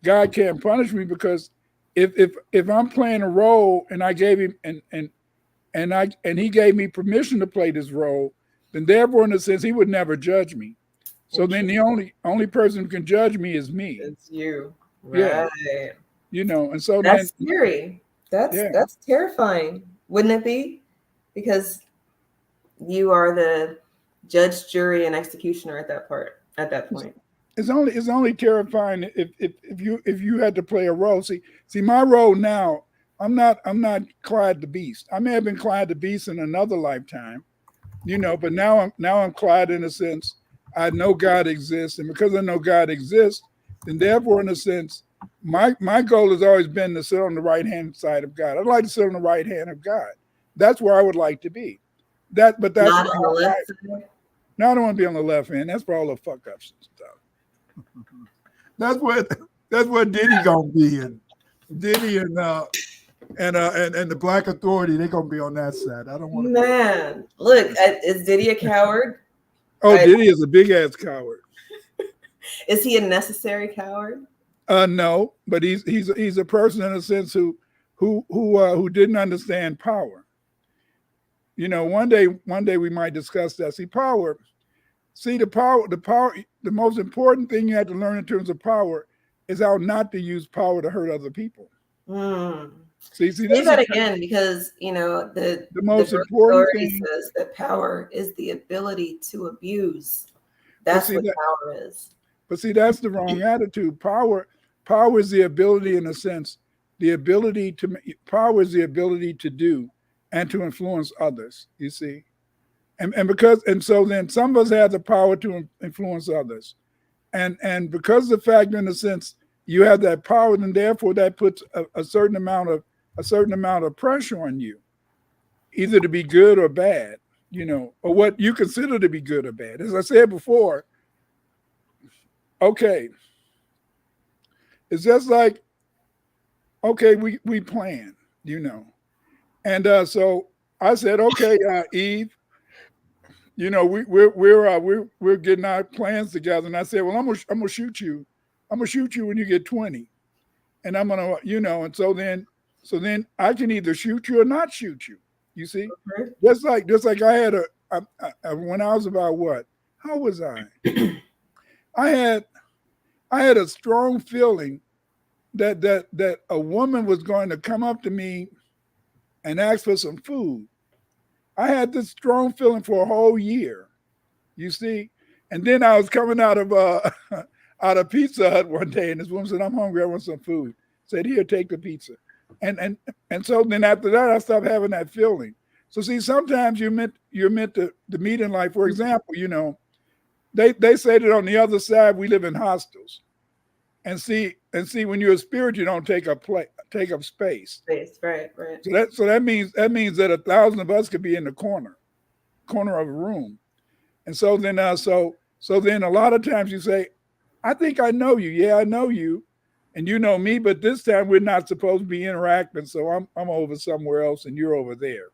God can't punish me because if I'm playing a role and I gave him and he gave me permission to play this role, then therefore in a sense he would never judge me. So then the only person who can judge me is me. It's you. Right. Yeah. And so that's then scary. That's terrifying, wouldn't it be? Because you are the judge, jury, and executioner at that point. It's only terrifying if you had to play a role. See my role now. I'm not Clyde the Beast. I may have been Clyde the Beast in another lifetime, but now I'm Clyde in a sense. I know God exists, and because I know God exists, then therefore in a sense, my goal has always been to sit on the right hand side of God. I'd like to sit on the right hand of God. That's where I would like to be. But that's not on the left side. No, I don't want to be on the left hand. That's for all the fuck ups and stuff. That's what Diddy gonna be in. Diddy and the Black Authority, they're gonna be on that side. I don't want to. Man, look, is Diddy a coward? Oh, Diddy is a big ass coward. Is he a necessary coward? No, but he's a person in a sense who didn't understand power. One day we might discuss that. See, power. See, the power. The most important thing you have to learn in terms of power is how not to use power to hurt other people. See, say that again, because the most important thing says that power is the ability to abuse. That's what power is. But see, that's the wrong attitude. Power is the ability, in a sense, the ability to power is the ability to do and to influence others. You see, and so then some of us have the power to influence others, and because of the fact, in a sense, you have that power, then therefore that puts a certain amount of pressure on you, either to be good or bad, or what you consider to be good or bad. As I said before, okay, it's just like, okay, we plan, and so I said, okay, Eve, we're getting our plans together, and I said, well, I'm gonna shoot you. I'm gonna shoot you when you get 20, and I'm gonna, and so then I can either shoot you or not shoot you. You see, Okay. just like I had when I was about what? How was I? I had a strong feeling that a woman was going to come up to me and ask for some food. I had this strong feeling for a whole year. You see, and then I was coming out of out of Pizza Hut one day, and this woman said, "I'm hungry. I want some food." Said, "Here, take the pizza." And so then after that, I stopped having that feeling. So see, sometimes you're meant to meet in life. For example, they say that on the other side we live in hostels, and see when you're a spirit, you don't take up space. Space, right. So that means that 1,000 of us could be in the corner of a room, and so then so then a lot of times you say, I think I know you. Yeah, I know you. And you know me, but this time we're not supposed to be interacting. So I'm over somewhere else and you're over there.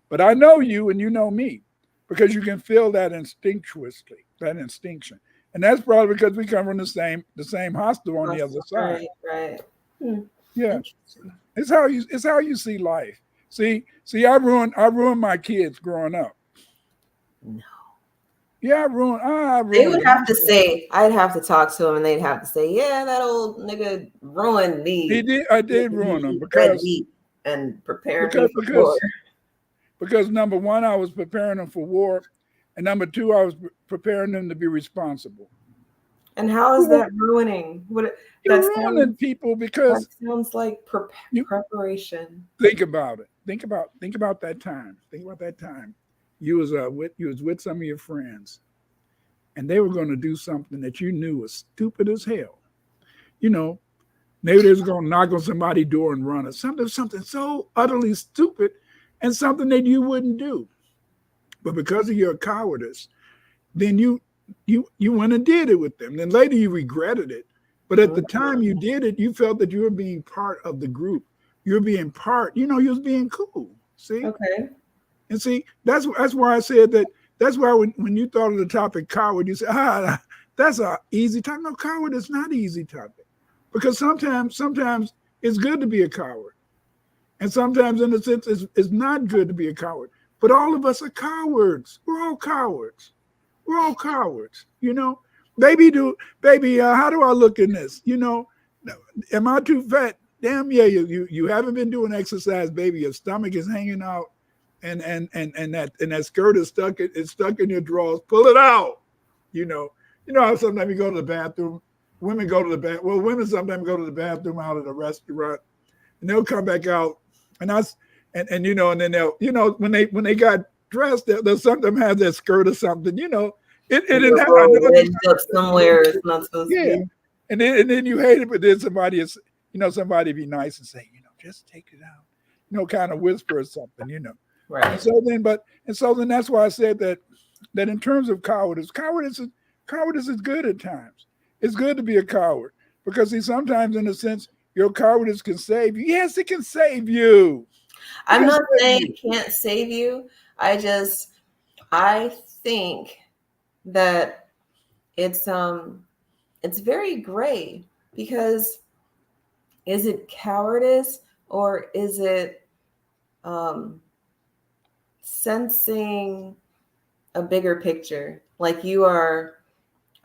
But I know you and you know me, because you can feel that instinctuously, that instinction. And that's probably because we come from the same hostel on the other side. Right. Yeah. It's how you see life. See, I ruined my kids growing up. No. Yeah, I ruined. They would have to say, I'd have to talk to them, and they'd have to say, "Yeah, that old nigga ruined me." He did. I did ruin them because and preparing them for war. Because number one, I was preparing them for war, and number two, I was preparing them to be responsible. And how is that ruining? You're ruining people because that sounds like preparation. Think about it. Think about that time. Think about that time. You was with some of your friends, and they were going to do something that you knew was stupid as hell. Maybe they was going to knock on somebody's door and run, or something so utterly stupid, and something that you wouldn't do. But because of your cowardice, then you went and did it with them. Then later you regretted it. But at the time you did it, you felt that you were being part of the group. You were being part. You was being cool. See? Okay. And see, that's why I said that. That's why when you thought of the topic coward, you said, that's an easy topic. No, coward is not an easy topic, because sometimes it's good to be a coward, and sometimes in a sense it's not good to be a coward. But all of us are cowards. We're all cowards. Baby, how do I look in this? Am I too fat? Damn yeah, you haven't been doing exercise, baby. Your stomach is hanging out. And that skirt is stuck in your drawers. Pull it out. How sometimes you go to the bathroom. Women go to the bath. Well, women sometimes go to the bathroom out at a restaurant, and they'll come back out, and then they'll when they got dressed, they'll sometimes have that skirt or something. It ends up somewhere it's not supposed to be. And then you hate it, but then somebody be nice and say, just take it out. Kind of whisper or something. Right. And so then that's why I said that in terms of cowardice is good at times. It's good to be a coward, because see, sometimes in a sense your cowardice can save you. Yes, it can save you. I'm not saying it can't save you. I think that it's very gray, because is it cowardice or is it sensing a bigger picture, like you are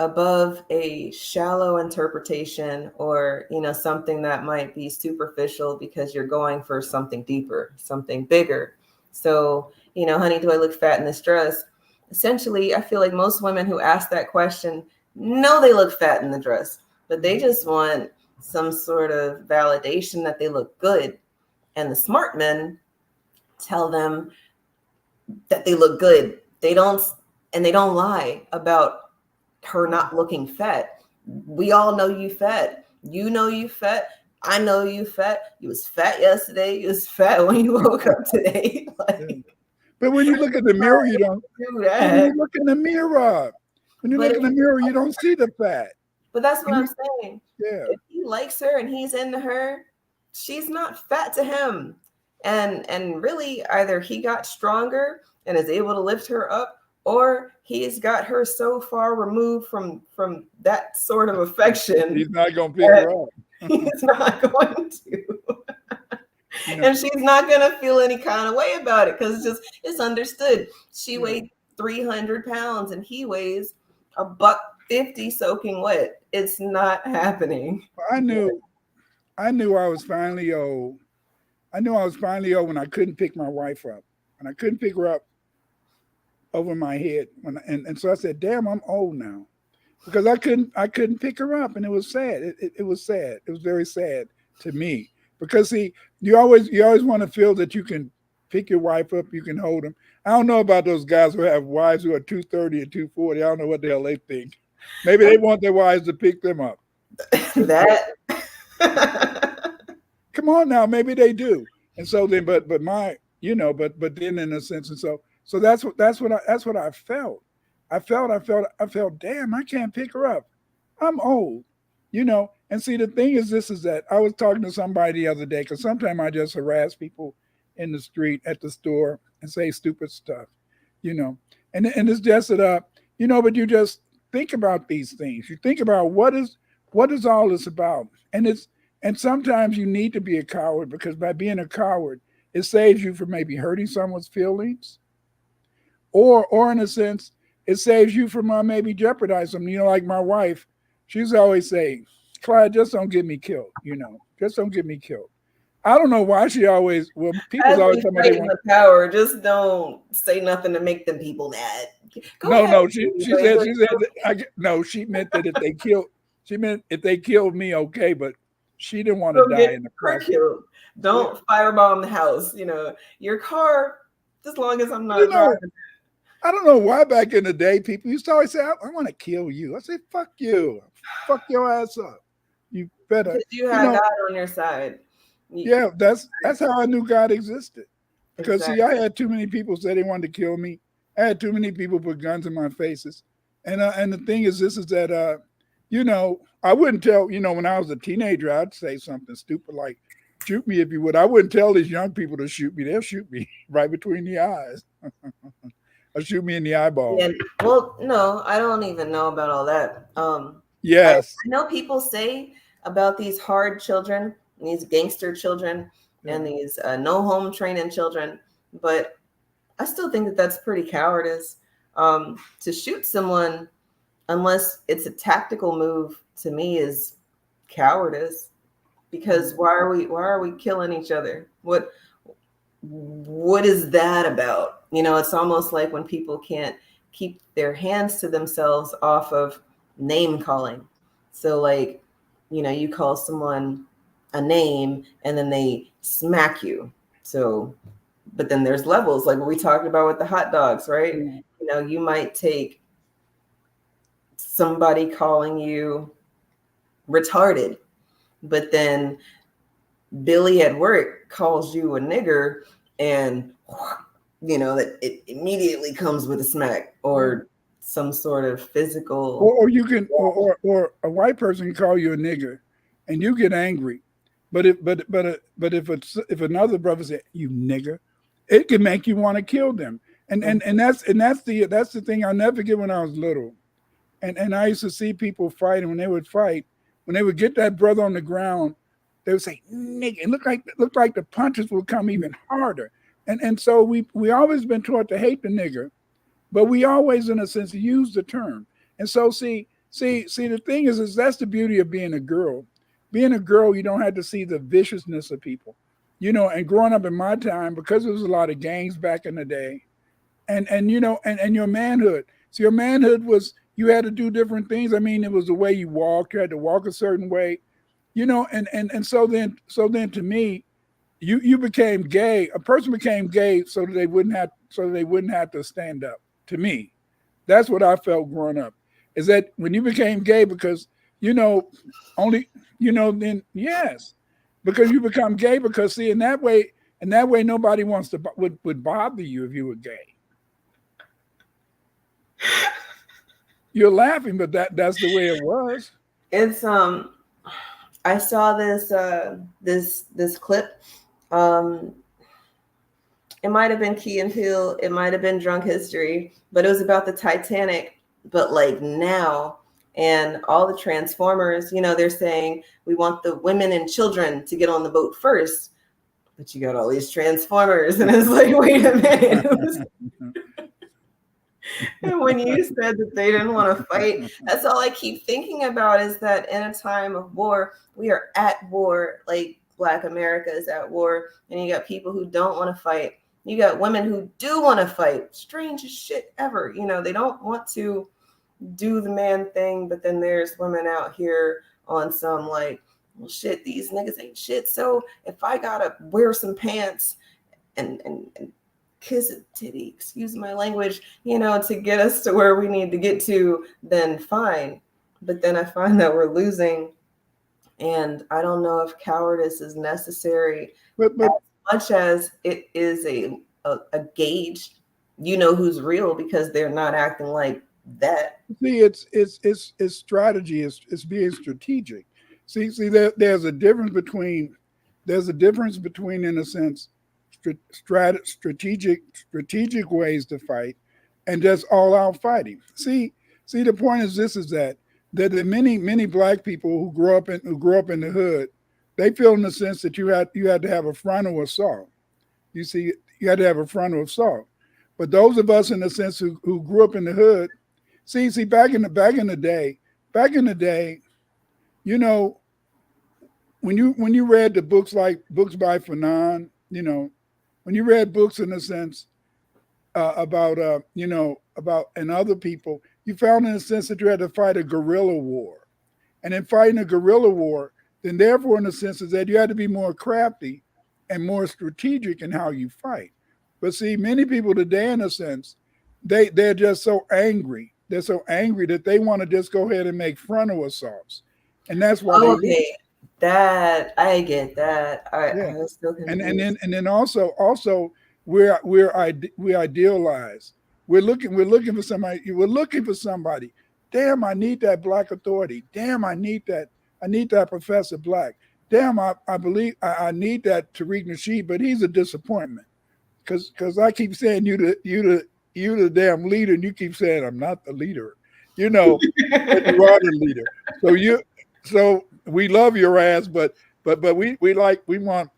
above a shallow interpretation, or something that might be superficial, because you're going for something deeper, something bigger. So honey, do I look fat in this dress? Essentially, I feel like most women who ask that question know they look fat in the dress, but they just want some sort of validation that they look good. And the smart men tell them that they look good. They don't lie about her not looking fat. We all know you fat. You know you fat. I know you fat. You was fat yesterday. You was fat when you woke up today. Like, but when you look in the mirror, you don't do that. When you look in the mirror, you don't see the fat. But that's what I'm saying. Yeah. If he likes her and he's into her, she's not fat to him. And really, either he got stronger and is able to lift her up, or he's got her so far removed from that sort of affection. He's not going to pick her up. He's not going to. And she's not going to feel any kind of way about it, because it's understood. She weighed 300 pounds and he weighs $150 soaking wet. It's not happening. I knew I was finally old. I knew I was finally old when I couldn't pick my wife up. When I couldn't pick her up over my head. And so I said, damn, I'm old now. Because I couldn't pick her up, and it was sad. It was sad. It was very sad to me. Because see, you always want to feel that you can pick your wife up, you can hold them. I don't know about those guys who have wives who are 230 and 240. I don't know what the hell they think. Maybe they want their wives to pick them up. That come on now, maybe they do. And so then, but then in a sense, and so that's what I felt. I felt, damn, I can't pick her up. I'm old, And see, the thing is that I was talking to somebody the other day, because sometimes I just harass people in the street, at the store, and say stupid stuff, and it's just that, but you just think about these things. You think about what is all this about, and sometimes you need to be a coward, because by being a coward, it saves you from maybe hurting someone's feelings, or in a sense, it saves you from maybe jeopardizing them. Like my wife, she's always saying, Clyde, just don't get me killed, just don't get me killed. I don't know why people always tell me they want the power. Just don't say nothing to make them people mad. No, she said she meant that if they killed me, okay, but she didn't want to die in the process. Don't firebomb the house. Your car, as long as I'm not driving. I don't know why back in the day people used to always say, I want to kill you. I say, fuck you. Fuck your ass up. You better. Because you had God on your side. Yeah, that's how I knew God existed. Because see, I had too many people say they wanted to kill me. I had too many people put guns in my faces. And the thing is that, I wouldn't tell, when I was a teenager, I'd say something stupid like, shoot me if you would. I wouldn't tell these young people to shoot me. They'll shoot me right between the eyes. Or shoot me in the eyeball. Yeah, well, no, I don't even know about all that. Yes. I know people say about these hard children, these gangster children, and these no home training children, but I still think that that's pretty cowardice. To shoot someone, unless it's a tactical move, to me is cowardice. Because why are we killing each other? What is that about? It's almost like when people can't keep their hands to themselves off of name calling. So like, you call someone a name and then they smack you. So, but then there's levels, like what we talked about with the hot dogs, right? Mm-hmm. You might take somebody calling you retarded, but then Billy at work calls you a nigger, and that it immediately comes with a smack or some sort of physical. Or you can, or a white person can call you a nigger, and you get angry, but if another brother said you nigger, it can make you want to kill them, and that's the thing I'll never forget when I was little, and I used to see people fight, and when they would get that brother on the ground, they would say nigger. It looked like the punches would come even harder. And so we always been taught to hate the nigger, but we always, in a sense, use the term. And so see, the thing is that's the beauty of being a girl. Being a girl, you don't have to see the viciousness of people, and growing up in my time, because there was a lot of gangs back in the day, and your manhood. So your manhood was, you had to do different things. I mean, it was the way you walked. You had to walk a certain way. you know, and so then to me, you became gay. A person became gay so that they wouldn't have to stand up. To me, that's what I felt growing up. Is that when you became gay because you know only then yes, because you become gay because see in that way nobody wants to would bother you if you were gay. You're laughing, but that's the way it was. It's I saw this this clip. It might have been Key and Peele, it might have been Drunk History, but it was about the Titanic, but like now, and all the Transformers, you know, they're saying we want the women and children to get on the boat first, but you got all these Transformers, and it's like, wait a minute. And when you said that they didn't want to fight, that's all I keep thinking about is that in a time of war, we are at war, like Black America is at war, and you got people who don't want to fight. You got women who do want to fight. Strangest shit ever. You know, they don't want to do the man thing, but then there's women out here on some like, well, shit, these niggas ain't shit. So if I gotta wear some pants and kiss a titty, excuse my language, you know, to get us to where we need to get to, then fine. But then I find that we're losing, and I don't know if cowardice is necessary But as much as it is a gauge. You know who's real because they're not acting like that. see, it's strategy. It's being strategic. See, there's a difference between in a sense strategic ways to fight and just all out fighting. See, the point is this: is that the many Black people who grew up in the hood, they feel in the sense that you had to have a frontal assault. You see, you had to have a frontal assault. But those of us in the sense who grew up in the hood, see, back in the day, you know, when you read the books like books by Fanon, you know, when you read books in a sense about and other people, you found in a sense that you had to fight a guerrilla war, and in fighting a guerrilla war, then therefore in a sense is that you had to be more crafty and more strategic in how you fight. But see, many people today, in a sense, they're just so angry. They're so angry that they want to just go ahead and make frontal assaults, and that's why. Okay, that I get that. Yeah. I was still confused. And then also we idealize. We're looking for somebody. We're looking for somebody. Damn, I need that Black authority. Damn, I need that Professor Black. Damn, I believe I need that Tariq Nasheed, but he's a disappointment. Because I keep saying you the damn leader, and you keep saying I'm not the leader. You know, but you are the leader. So we love your ass, but we want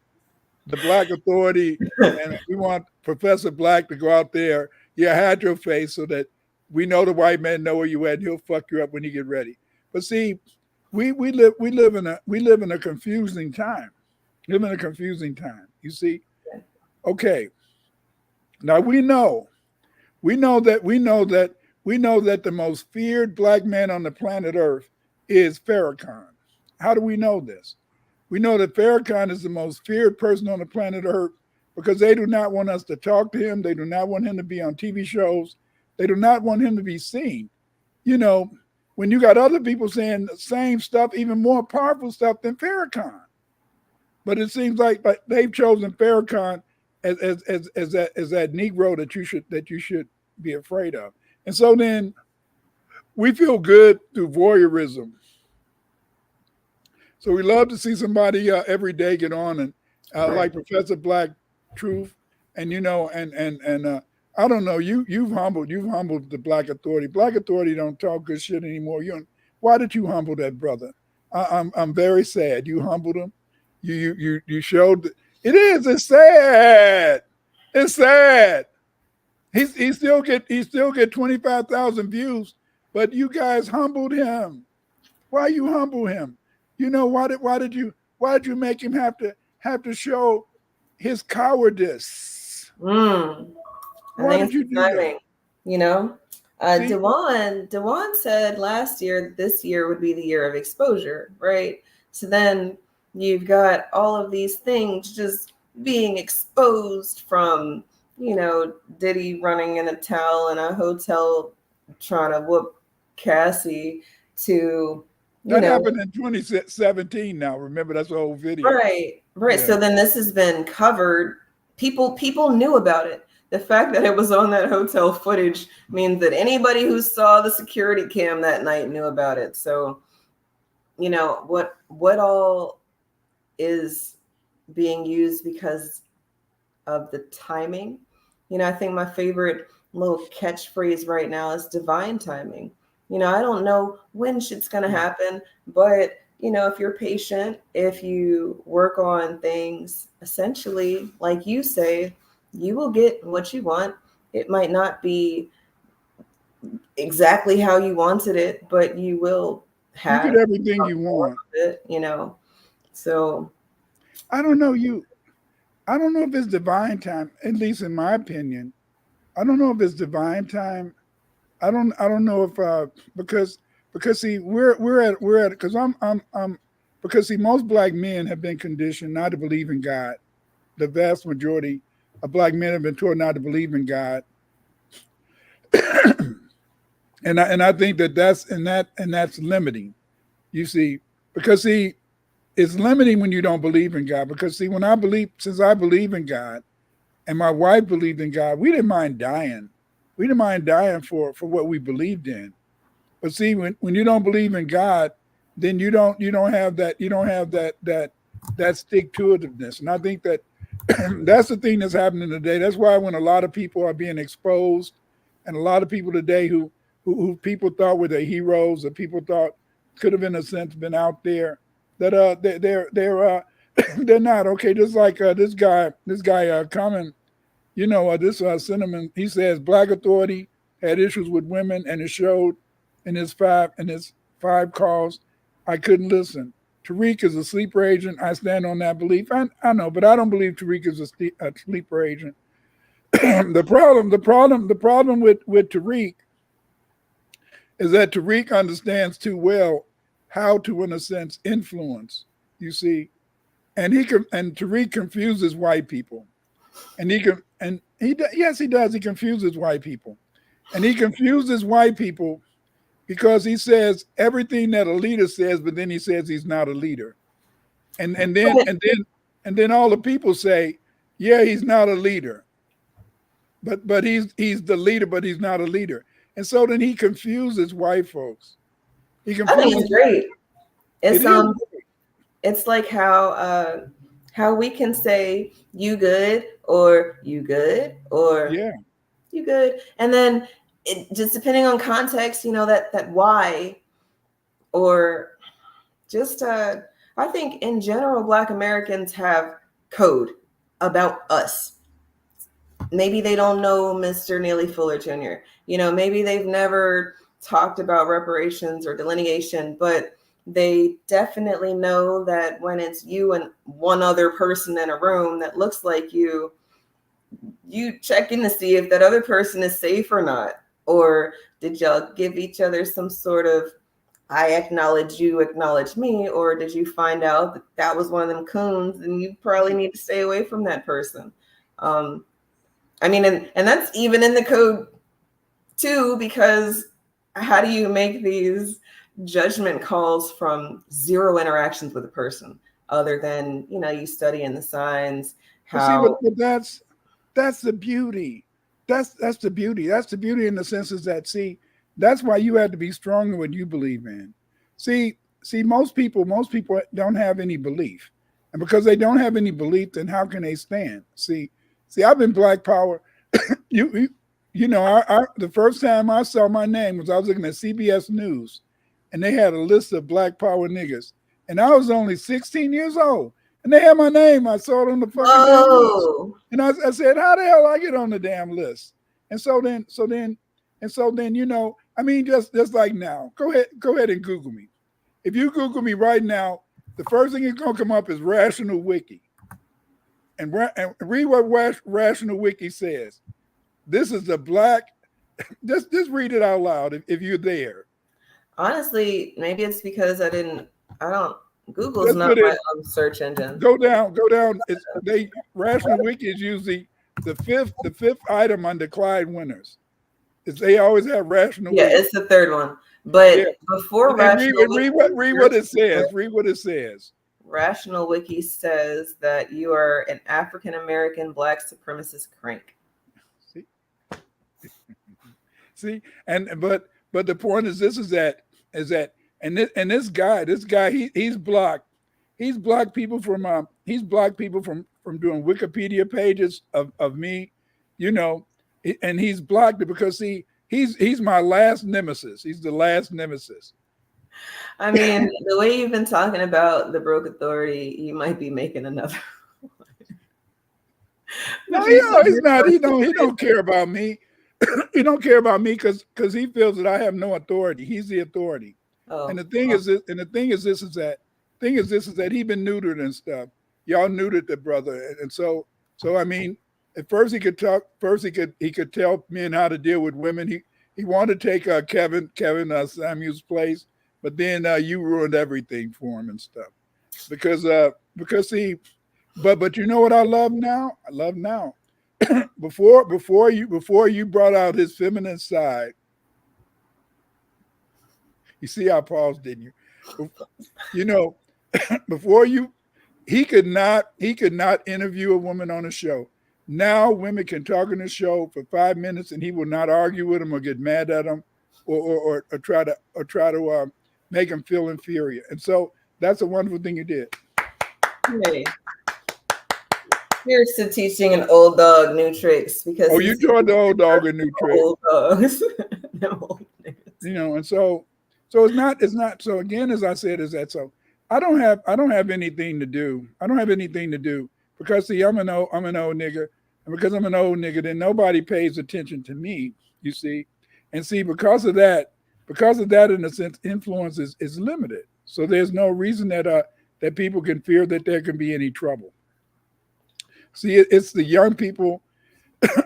the Black authority, and we want Professor Black to go out there, hide your face so that we know the white man know where you at, and he'll fuck you up when he get ready. But see, we live in a confusing time. You see? Okay. Now we know that the most feared Black man on the planet Earth is Farrakhan. How do we know this? We know that Farrakhan is the most feared person on the planet Earth because they do not want us to talk to him. They do not want him to be on TV shows. They do not want him to be seen. You know, when you got other people saying the same stuff, even more powerful stuff than Farrakhan. But it seems like they've chosen Farrakhan as that Negro that you should be afraid of. And so then we feel good through voyeurism. So we love to see somebody every day get on and like Professor Black Truth, and you know, and I don't know, you've humbled the Black authority. Black authority don't talk good shit anymore. Why did you humble that brother? I'm very sad. You humbled him. You showed. It's sad. It's sad. He still get 25,000 views, but you guys humbled him. Why you humble him? You know, why did you make him have to show his cowardice? Why did you do that? You know, Dewan said last year this year would be the year of exposure, right? So then you've got all of these things just being exposed from, Diddy running in a towel in a hotel trying to whoop Cassie to, That happened in 2017 now. Remember, that's the whole video. Right. Yeah. So then this has been covered. People knew about it. The fact that it was on that hotel footage means that anybody who saw the security cam that night knew about it. So, what all is being used because of the timing? I think my favorite little catchphrase right now is divine timing. I don't know when shit's going to happen, but if you're patient, if you work on things, essentially, like you say, you will get what you want. It might not be exactly how you wanted it, but you will have you get everything you want. It, So I don't know if it's divine time, at least in my opinion. I don't know if it's divine time. I don't know if because see we're at because I'm because see most black men have been conditioned not to believe in God. The vast majority of black men have been taught not to believe in God, and I think that's limiting. You see, because see, it's limiting when you don't believe in God. Because see, since I believe in God, and my wife believed in God, we didn't mind dying. We didn't mind dying for what we believed in. But see, when you don't believe in God, then you don't have that stick to itiveness. And I think that that's the thing that's happening today. That's why when a lot of people are being exposed, and a lot of people today who people thought were their heroes, or people thought could have in a sense been out there, that they're they're not. Okay, just like this guy Common, this Cinnamon, he says Black Authority had issues with women, and it showed in his five calls. I couldn't listen. Tariq is a sleeper agent. I stand on that belief. I know, but I don't believe Tariq is a sleeper agent. The problem with Tariq is that Tariq understands too well how to, in a sense, influence. You see, and Tariq confuses white people, and he does. He confuses white people, and he confuses white people because he says everything that a leader says, but then he says he's not a leader, and then all the people say, yeah, he's not a leader, but he's the leader, but he's not a leader, and so then he confuses white folks. I think it's great. It's like how we can say you good or you good or you good, and then it just depending on context, that why, or just I think in general Black Americans have code about us. Maybe they don't know Mr. Neely Fuller Jr. Maybe they've never talked about reparations or delineation, but they definitely know that when it's you and one other person in a room that looks like you check in to see if that other person is safe or not. Or did y'all give each other some sort of, I acknowledge you, acknowledge me, or did you find out that was one of them coons and you probably need to stay away from that person? And that's even in the code too, because how do you make these judgment calls from zero interactions with a person other than, you study in the signs? But that's the beauty. That's the beauty. That's the beauty in the sense is that, see, that's why you have to be strong in what you believe in. See, most people don't have any belief. And because they don't have any belief, then how can they stand? See, I've been Black Power. The first time I saw my name was I was looking at CBS News, and they had a list of Black Power niggas. And I was only 16 years old. And they had my name. I saw it on the fucking list. And I said, how the hell I get on the damn list? And so then, just like now, go ahead and Google me. If you Google me right now, the first thing that's gonna come up is Rational Wiki. And read what Rational Wiki says. This is the Black, just read it out loud if you're there. Honestly, maybe it's because I don't Google's Let's not put my it. search engine. Go down. Go down. It's they Rational Wiki is usually the fifth item under Clyde winners. Is they always have Rational Yeah, Wiki. it's the third one. Yeah. But before And Rational Wiki, read what it says. Read what it says. Rational Wiki says that you are an African American black supremacist crank. See, see, but the point is this is that and this guy he's blocked people from doing Wikipedia pages of me, you know, and he's blocked it because he's my last nemesis. He's the last nemesis. I mean, the way you've been talking about the Broke Authority, you might be making another one. No, he's not. He don't care about me. He don't care about me because he feels that I have no authority. He's the authority. Oh, And the thing is this is that he been neutered and stuff. Y'all neutered the brother, and so I mean, at first he could talk. First he could tell men how to deal with women. He wanted to take Kevin Samuel's place, but then you ruined everything for him and stuff. Because he, but you know what I love now? I love now. before you brought out his feminine side. You see I paused, didn't you? You know, he could not interview a woman on a show. Now women can talk on the show for 5 minutes and he will not argue with them or get mad at them or try to make them feel inferior. And so that's a wonderful thing you did. Hey. Here's to teaching an old dog new tricks because you taught the old dog a new trick. Old dogs. You know, and so it's not so again, as I said, is that so I don't have anything to do. I don't have anything to do because see, I'm an old nigga. And because I'm an old nigga, then nobody pays attention to me, you see. And see, because of that, in a sense, influence is limited. So there's no reason that people can fear that there can be any trouble. See, it's the young people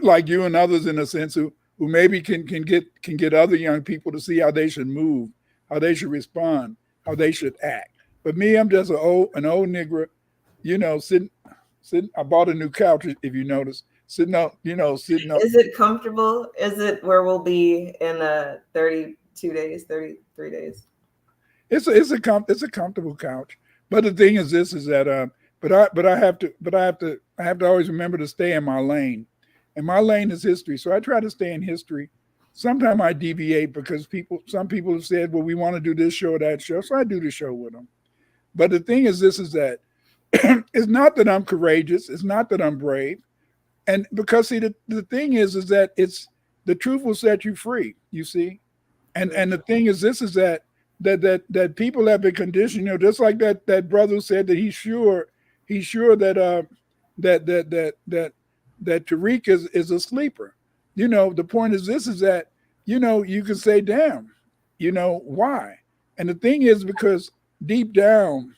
like you and others, in a sense, who maybe can get other young people to see how they should move, how they should respond, how they should act. But me, I'm just an old nigger, you know, sitting. I bought a new couch, if you notice, sitting up. Is it comfortable? Is it where we'll be in 32 days, 33 days? It's a comfortable couch. But the thing is this is that but I have to always remember to stay in my lane. And my lane is history. So I try to stay in history. Sometimes I deviate because some people have said, well, we want to do this show or that show. So I do the show with them. But the thing is this is that it's not that I'm courageous. It's not that I'm brave. And because see, the thing is that it's the truth will set you free, you see. And the thing is this is that people have been conditioned, you know, just like that brother said that he's sure that Tariq is a sleeper. You know, the point is this is that, you know, you can say, damn, you know, why? And the thing is because deep down,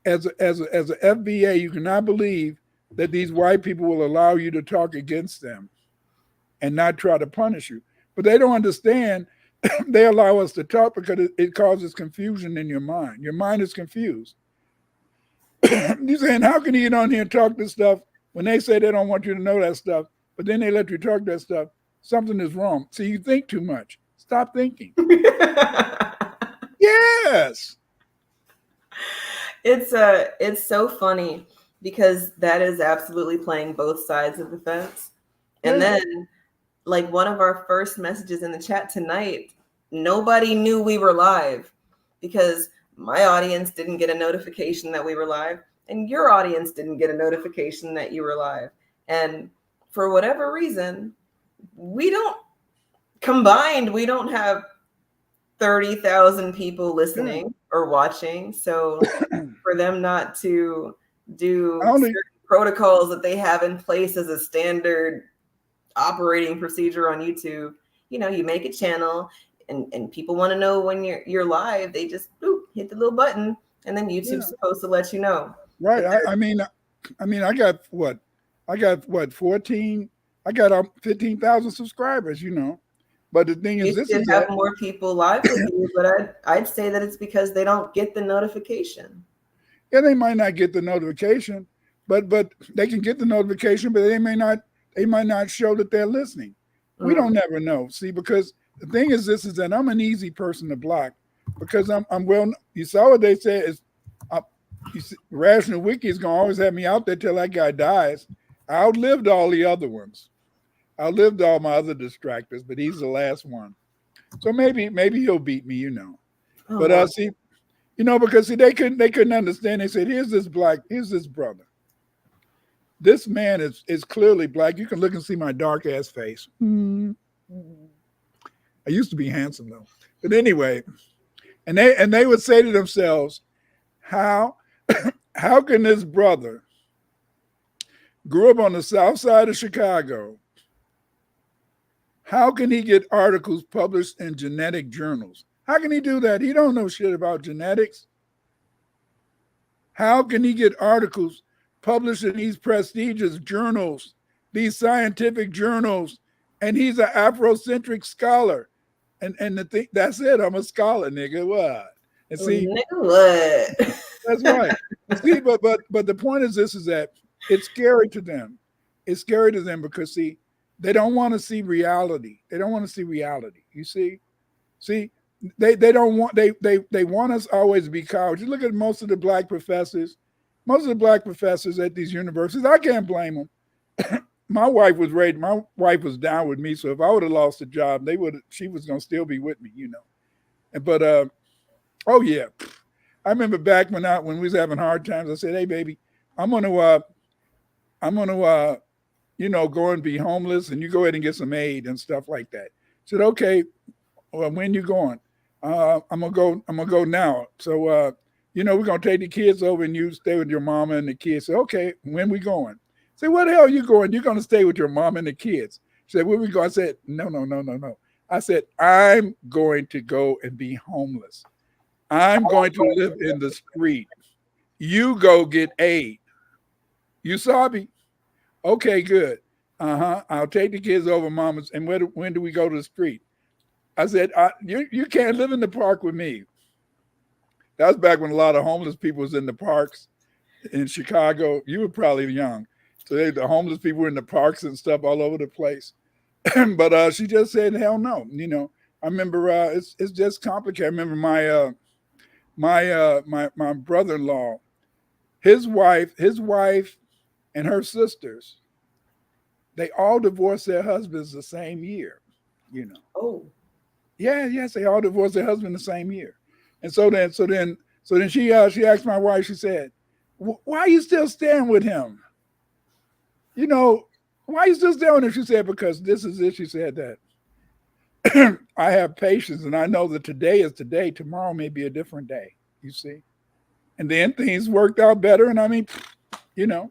as a FBA, you cannot believe that these white people will allow you to talk against them and not try to punish you. But they don't understand. They allow us to talk because it causes confusion in your mind. Your mind is confused. You're saying, how can you get on here and talk this stuff when they say they don't want you to know that stuff, but then they let you talk that stuff? Something is wrong. See, you think too much. Stop thinking. Yes. It's so funny because that is absolutely playing both sides of the fence. And then, like, one of our first messages in the chat tonight, nobody knew we were live because my audience didn't get a notification that we were live, and your audience didn't get a notification that you were live. And for whatever reason, we don't have 30,000 people listening or watching. So for them not to do certain protocols that they have in place as a standard operating procedure on YouTube, you know, you make a channel and people want to know when you're live, they just hit the little button and then YouTube's supposed to let you know. Right. I mean, I got 15,000 subscribers, you know. But the thing You is, this should is have that, more people live with you, but I'd say that it's because they don't get the notification. yeah, they might not get the notification, but they can get the notification, but they might not show that they're listening. We don't never know. See, because the thing is, this is that I'm an easy person to block because I'm well. You saw what they said is, Rational Wiki is gonna always have me out there till that guy dies. I outlived all the other ones. I outlived all my other distractors, but he's the last one. So maybe he'll beat me, you know. Oh, But wow. see, you know, because see, they couldn't understand. They said, here's this brother. This man is clearly black. You can look and see my dark ass face. I used to be handsome though. But anyway, and they would say to themselves, how can this brother grew up on the south side of Chicago? How can he get articles published in genetic journals? How can he do that? He don't know shit about genetics. How can he get articles published in these prestigious journals, these scientific journals, and he's an Afrocentric scholar? And the thing, that's it. I'm a scholar, nigga. What? And see, What? that's right. See, but the point is this: is that it's scary to them. It's scary to them because see, they don't want to see reality. They don't want to see reality. You see, they don't want they want us always to be cowards. You look at most of the black professors. Most of the black professors at these universities, I can't blame them. My wife was down with me, so if I would have lost a job, she was gonna still be with me, you know. But oh yeah, I remember back when we was having hard times. I said, "Hey, baby, I'm gonna you know, go and be homeless, and you go ahead and get some aid and stuff like that." I said, "Okay, well, when you going?" I'm gonna go now. So you know, we're gonna take the kids over and you stay with your mama and the kids. Say, okay, when we going? Say, where the hell are you going? You're gonna stay with your mom and the kids. She said, where we go? I said, no. I said, I'm going to go and be homeless. I'm going to live in the street. You go get aid. You saw me? Okay, good. I'll take the kids over, mamas. And when do we go to the street? I said, you can't live in the park with me. That was back when a lot of homeless people was in the parks in Chicago. You were probably young. So the homeless people were in the parks and stuff all over the place. But she just said, hell no. You know, I remember it's just complicated. I remember my brother-in-law, his wife and her sisters, they all divorced their husbands the same year, you know. Oh. Yes, they all divorced their husband the same year. And so then she asked my wife, she said, why are you still staying with him? You know, why are you still staying with him? She said, because this is it. She said that I have patience and I know that today is today. Tomorrow may be a different day, you see. And then things worked out better. And I mean, you know,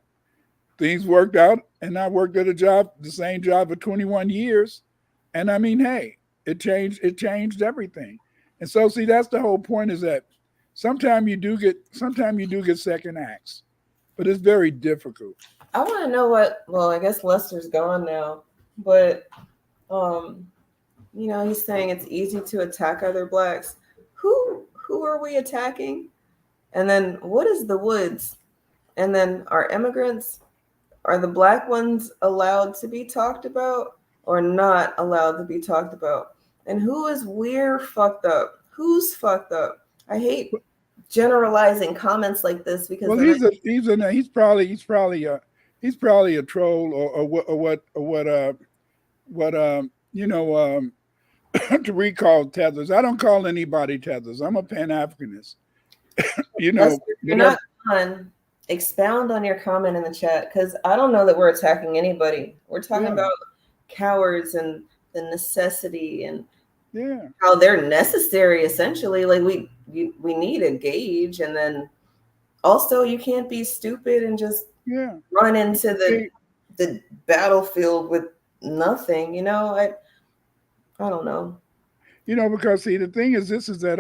things worked out and I worked at the same job for 21 years. And I mean, hey, it changed everything. And so, see, that's the whole point is that sometimes you do get second acts, but it's very difficult. I want to know well, I guess Lester's gone now, but, you know, he's saying it's easy to attack other blacks. Who are we attacking? And then what is the woods? And then are immigrants, are the black ones allowed to be talked about or not allowed to be talked about? And who is we're fucked up? Who's fucked up? I hate generalizing comments like this because he's probably a troll or what you know Tariq called tethers. I don't call anybody tethers. I'm a Pan-Africanist. You know, you're not on. Expound on your comment in the chat because I don't know that we're attacking anybody. We're talking about cowards and the necessity and how they're necessary essentially. Like we need a gauge, and then also you can't be stupid and just run into the battlefield with nothing. You know, I don't know. You know, because see, the thing is, this is that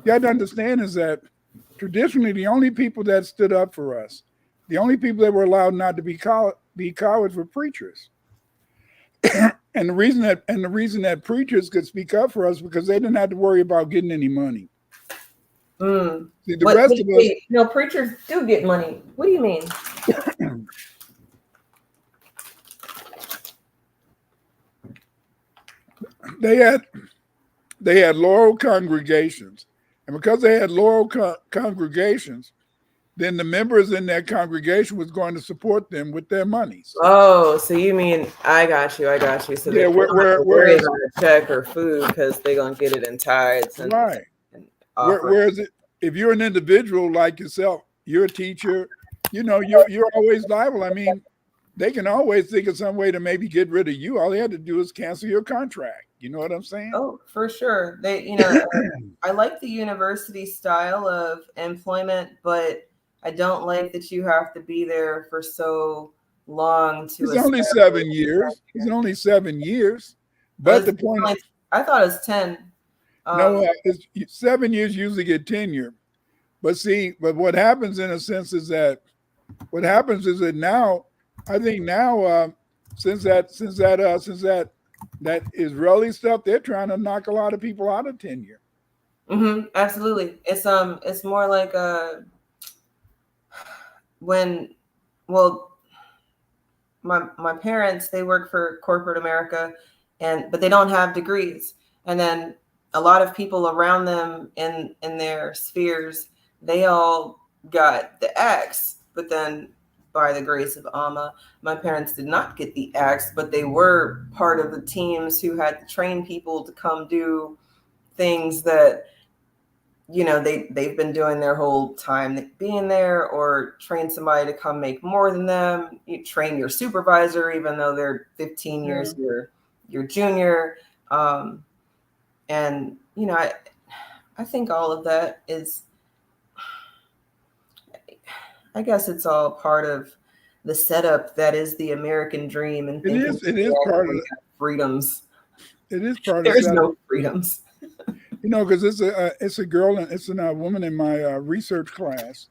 you have to understand is that traditionally the only people that stood up for us, the only people that were allowed not to be cowards were preachers. And the reason that preachers could speak up for us because they didn't have to worry about getting any money. Mm. See, the rest of us, no, preachers do get money. What do you mean? they had loyal congregations, and because they had loyal congregations, then the members in that congregation was going to support them with their monies. Oh, so you mean I got you. So yeah, they worry about a check or food because they're gonna get it in tithes. And, right. And whereas if you're an individual like yourself, you're a teacher, you're always liable. I mean, they can always think of some way to maybe get rid of you. All they had to do is cancel your contract. You know what I'm saying? Oh, for sure. They, I like the university style of employment, but I don't like that you have to be there for so long to. It's only 7 years. It's only 7 years. But the point is, I thought it was 10. No, 7 years usually get tenure. But what happens in a sense is that now, I think now, since that Israeli stuff, they're trying to knock a lot of people out of tenure. Mm-hmm, absolutely. It's more like my parents, they work for corporate America, but they don't have degrees. And then a lot of people around them in their spheres, they all got the axe, but then by the grace of Allah, my parents did not get the axe, but they were part of the teams who had to train people to come do things that, they've been doing their whole time being there, or train somebody to come make more than them. You train your supervisor, even though they're 15 years your junior. And, I think all of that is, I guess it's all part of the setup that is the American dream. And it is part of freedoms. It is part There's of no freedoms. Because it's a girl and it's a woman in my research class,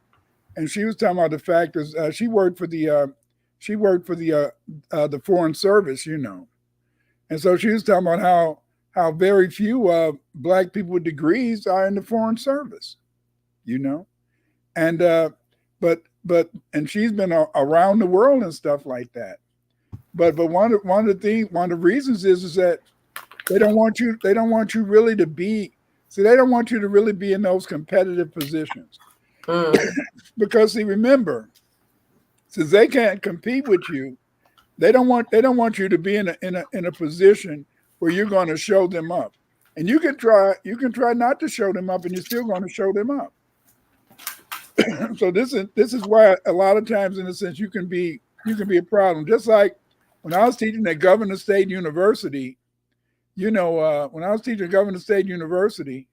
and she was talking about the fact that she worked for the Foreign Service, and so she was talking about how very few Black people with degrees are in the Foreign Service, and and she's been around the world and stuff like that, but one of the reasons is that they don't want you really to be. See, they don't want you to really be in those competitive positions. Because remember, since they can't compete with you, they don't want you to be in a position where you're going to show them up. And you can try not to show them up, and you're still going to show them up. So this is why a lot of times, in a sense, you can be a problem. Just like when I was teaching at Governor State University. When I was teaching at Governor State University,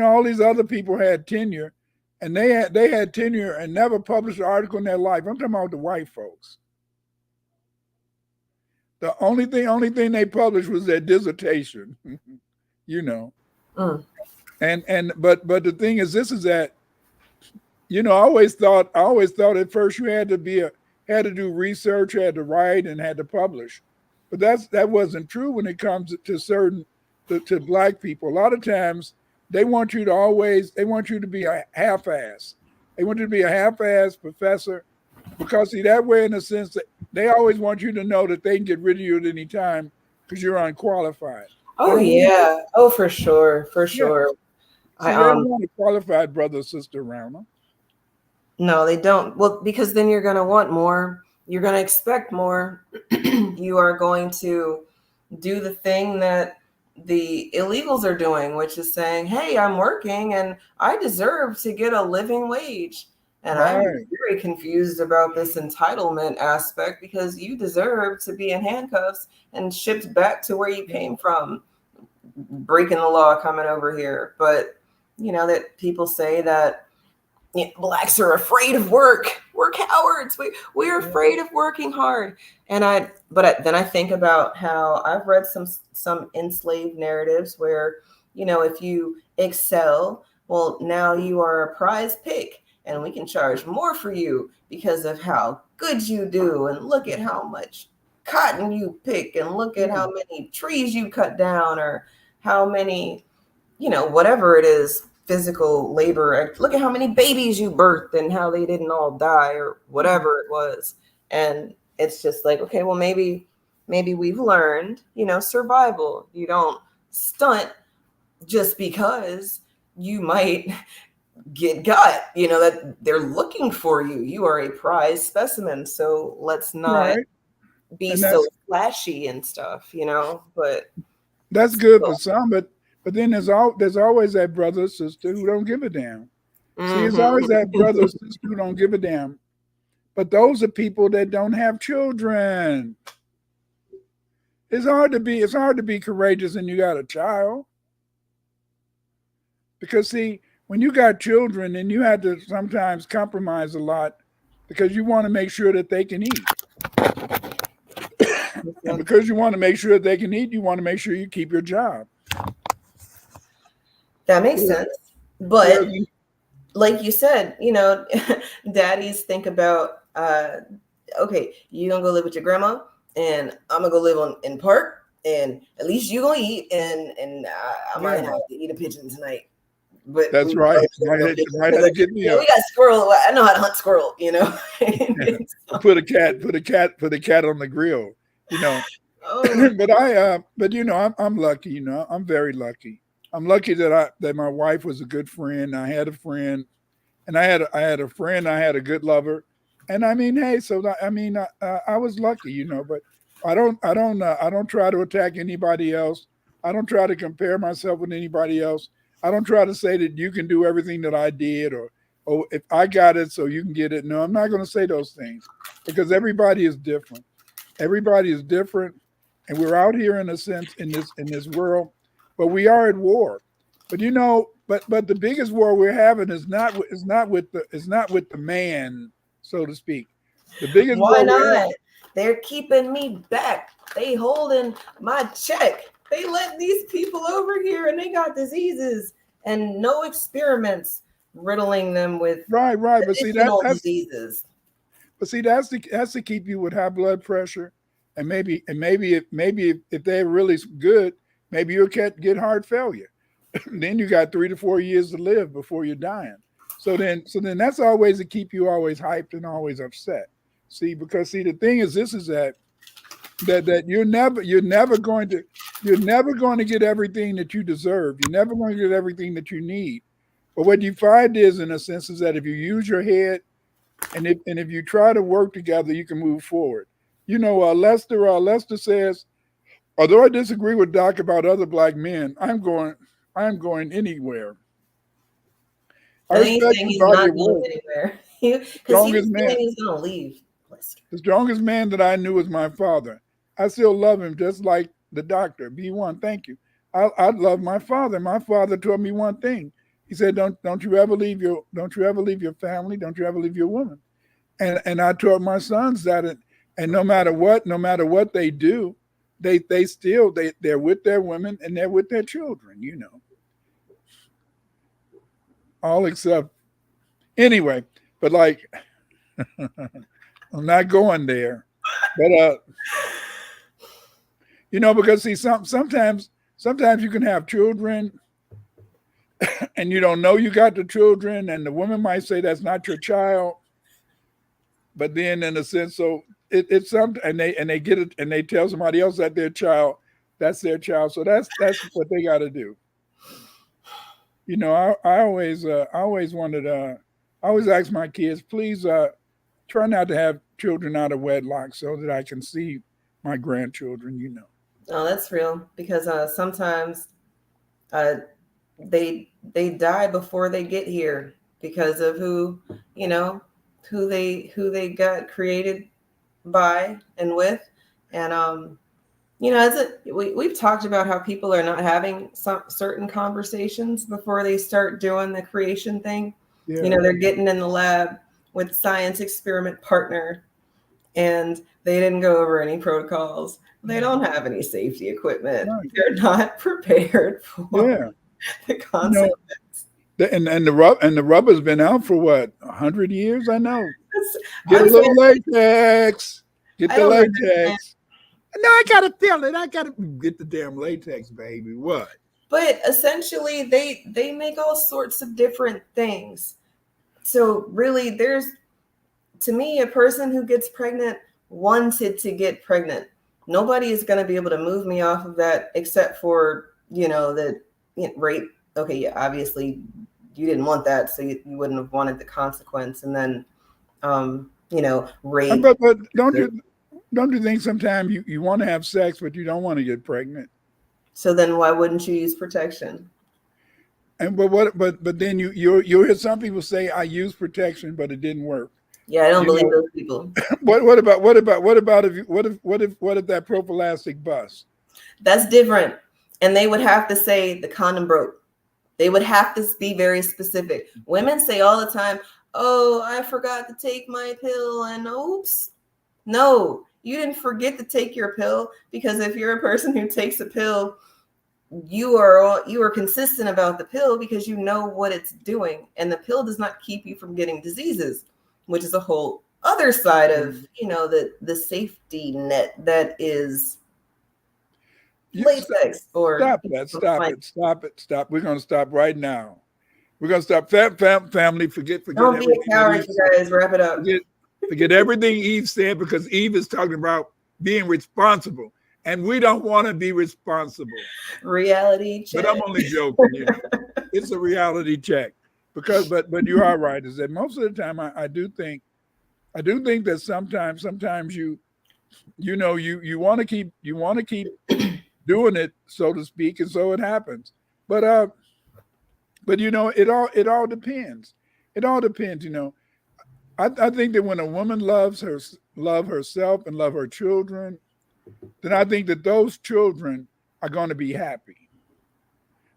all these other people had tenure, and they had tenure and never published an article in their life. I'm talking about the white folks. The only thing they published was their dissertation, But the thing is, this is that, I always thought at first you had to do research, had to write, and had to publish. But that wasn't true when it comes to Black people. A lot of times they want you to be a half-ass. They want you to be a half-ass professor because that way, in a sense, that they always want you to know that they can get rid of you at any time because you're unqualified. Oh yeah. Oh, for sure. So they don't want a qualified brother or sister around them. No, they don't. Well, because then you're going to want more. You're going to expect more. You are going to do the thing that the illegals are doing, which is saying, hey, I'm working and I deserve to get a living wage. And I'm very confused about this entitlement aspect because you deserve to be in handcuffs and shipped back to where you came from, breaking the law coming over here. But, that people say that Blacks are afraid of work. We're cowards. We're afraid of working hard. And then I think about how I've read some enslaved narratives where, if you excel, well, now you are a prize pick and we can charge more for you because of how good you do. And look at how much cotton you pick, and look at how many trees you cut down, or how many, whatever it is, physical labor. Look at how many babies you birthed and how they didn't all die, or whatever it was. And it's just like, okay, well, maybe we've learned, survival. You don't stunt just because you might get got, that they're looking for you. You are a prize specimen. So let's not be so flashy and stuff, but that's good for some, but then there's always that brother or sister who don't give a damn. See, there's always that brother or sister who don't give a damn. But those are people that don't have children. It's hard to be courageous and you got a child. Because see, when you got children, then you had to sometimes compromise a lot because you want to make sure that they can eat. And because you want to make sure they can eat, you want to make sure you keep your job. That makes sense. But like you said, daddies think about, okay, you're going to go live with your grandma and I'm going to go live in park, and at least you're going to eat, and I might have to eat a pigeon tonight. But that's right. Might have to get me we got squirrel. I know how to hunt squirrel, Put a cat on the grill, But I'm lucky, I'm very lucky. I'm lucky that my wife was a good friend. I had a friend, and I had a friend. I had a good lover, and I mean, hey, I was lucky, But I don't try to attack anybody else. I don't try to compare myself with anybody else. I don't try to say that you can do everything that I did, or if I got it, so you can get it. No, I'm not going to say those things because everybody is different. Everybody is different, and we're out here in a sense in this world, but we are at war. But but the biggest war we're having is not with the man, so to speak. The biggest Why war not? They're keeping me back. They holding my check. They let these people over here and they got diseases and no experiments riddling them with right. But see that's diseases. But see that's to keep you with high blood pressure, and maybe if they're really good, maybe you'll get heart failure. Then you got 3 to 4 years to live before you're dying. So then that's always to keep you always hyped and always upset. See, because the thing is, this is that you're never going to get everything that you deserve. You're never going to get everything that you need. But what you find is, in a sense, is that if you use your head and if you try to work together, you can move forward. Lester says, although I disagree with Doc about other black men, I'm going anywhere. I think he's not going anywhere. Because he's going to leave. The strongest man that I knew was my father. I still love him, just like the doctor. B1, thank you. I love my father. My father told me one thing. He said, "Don't you ever leave your family. Don't you ever leave your woman." And I taught my sons that. And no matter what they do, they're with their women and they're with their children. All except anyway. But like, I'm not going there. But because see, sometimes you can have children and you don't know you got the children, and the woman might say that's not your child. But then in a sense, so it's something, and they get it, and they tell somebody else that that's their child. So that's what they got to do. I always ask my kids, please try not to have children out of wedlock so that I can see my grandchildren, Oh, that's real, because sometimes they die before they get here because of who they got created by and with. And we've talked about how people are not having some certain conversations before they start doing the creation thing. Yeah. They're getting in the lab with science experiment partner, and they didn't go over any protocols. They don't have any safety equipment. Right. They're not prepared for the consequence. And the rubber's been out for what, 100 years? I know. Get a little latex. Get the latex. No, I gotta feel it. I gotta get the damn latex, baby. What? But essentially, they make all sorts of different things. So really, to me, a person who gets pregnant wanted to get pregnant. Nobody is going to be able to move me off of that except for, the rape. Okay, yeah, obviously you didn't want that, so you wouldn't have wanted the consequence. And then, rape. But don't you think sometimes you want to have sex, but you don't want to get pregnant? So then why wouldn't you use protection? And but then you'll hear some people say I used protection, but it didn't work. Yeah, I don't believe those people. What about if that prophylactic bust? That's different. And they would have to say the condom broke. They would have to be very specific. Women say all the time, "Oh, I forgot to take my pill," and oops. No, you didn't forget to take your pill, because if you're a person who takes a pill, you are consistent about the pill because you know what it's doing, and the pill does not keep you from getting diseases, which is a whole other side of the safety net that is latex. Or stop. We're gonna stop right now. We're gonna stop. Family, forget. Don't be a coward, you guys. Wrap it up. Forget everything Eve said, because Eve is talking about being responsible, and we don't want to be responsible. Reality check. But I'm only joking. It's a reality check, because but you are right. Is that most of the time I do think that sometimes you want to keep doing it, so to speak, and so it happens. But it all depends. It all depends. I think that when a woman love herself and love her children, then I think that those children are going to be happy.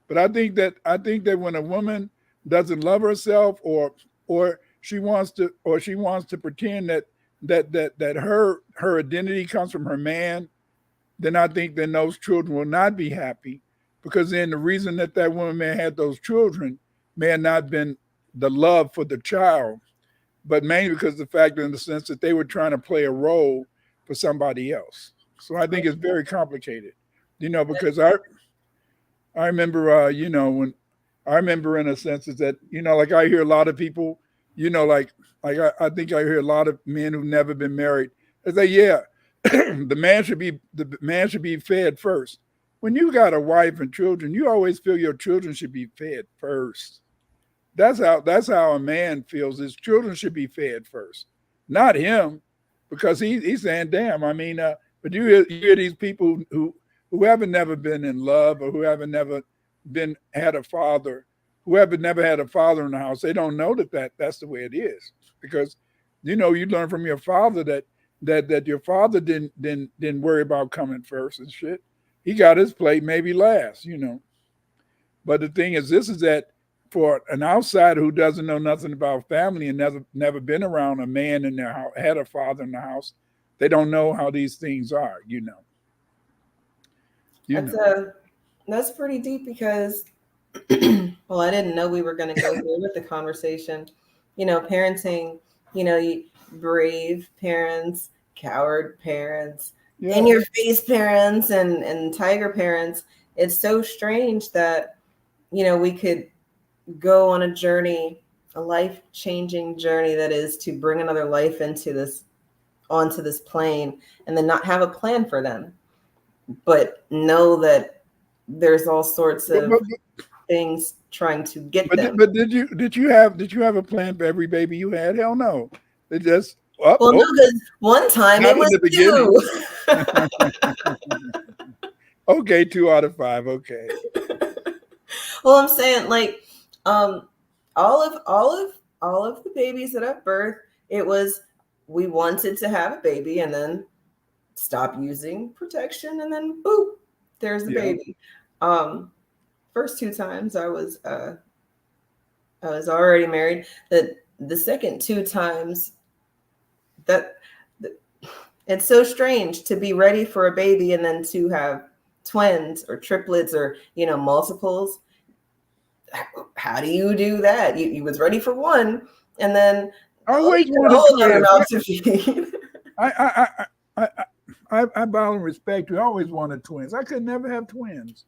But I think that when a woman doesn't love herself, or she wants to pretend that her identity comes from her man, then I think then those children will not be happy, because then the reason that woman may have had those children may have not been the love for the child, but mainly because of the fact, in the sense that they were trying to play a role for somebody else. So I think it's very complicated, because I remember, when I remember, in a sense, is that, like I hear a lot of people, like I think I hear a lot of men who've never been married. They say, yeah, the man should be fed first. When you got a wife and children, you always feel your children should be fed first. That's how a man feels. His children should be fed first, not him, because he's saying, "Damn." I mean, but you hear these people who haven't never been in love, or who haven't never had a father, never had a father in the house. They don't know that's the way it is, because you learn from your father that your father didn't worry about coming first and shit. He got his plate maybe last, But the thing is, this is that for an outsider who doesn't know nothing about family and never been around a man in their house, had a father in the house, they don't know how these things are, That's pretty deep, because well, I didn't know we were going to go through with the conversation. Parenting, brave parents, coward parents, in your face parents, and tiger parents. It's so strange that we could go on a journey, a life-changing journey, that is to bring another life onto this plane, and then not have a plan for them, but know that there's all sorts of things trying to get them. But did you have a plan for every baby you had? Hell no. It just no, because one time it was 2. Okay, 2 out of 5. Okay. Well, I'm saying, like, all of the babies that I've birthed, it was, we wanted to have a baby and then stop using protection, and then boop, there's the baby. First 2 times I was already married. The second 2 times, it's so strange to be ready for a baby and then to have twins or triplets or multiples. How do you do that? You was ready for one, and then I I bow and respect you. I always wanted twins. I could never have twins.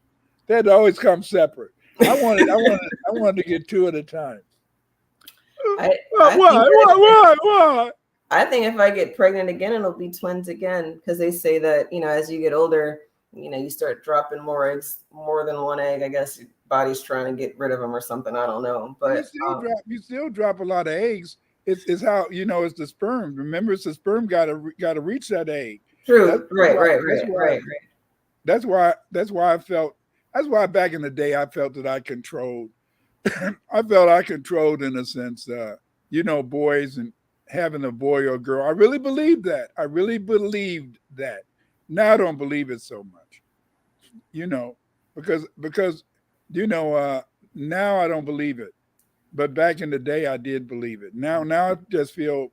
They had to always come separate. I wanted to get two at a time. I Why? I think if I get pregnant again, it'll be twins again, because they say that, as you get older, you start dropping more eggs, more than one egg. I guess your body's trying to get rid of them or something. I don't know, but you still drop a lot of eggs. It's how it's the sperm. Remember, it's the sperm got to reach that egg. True. Right. That's why I felt. That's why back in the day I felt that I controlled. I felt I controlled in a sense, boys and having a boy or girl. I really believed that. Now I don't believe it so much, because now I don't believe it. But back in the day, I did believe it. Now I just feel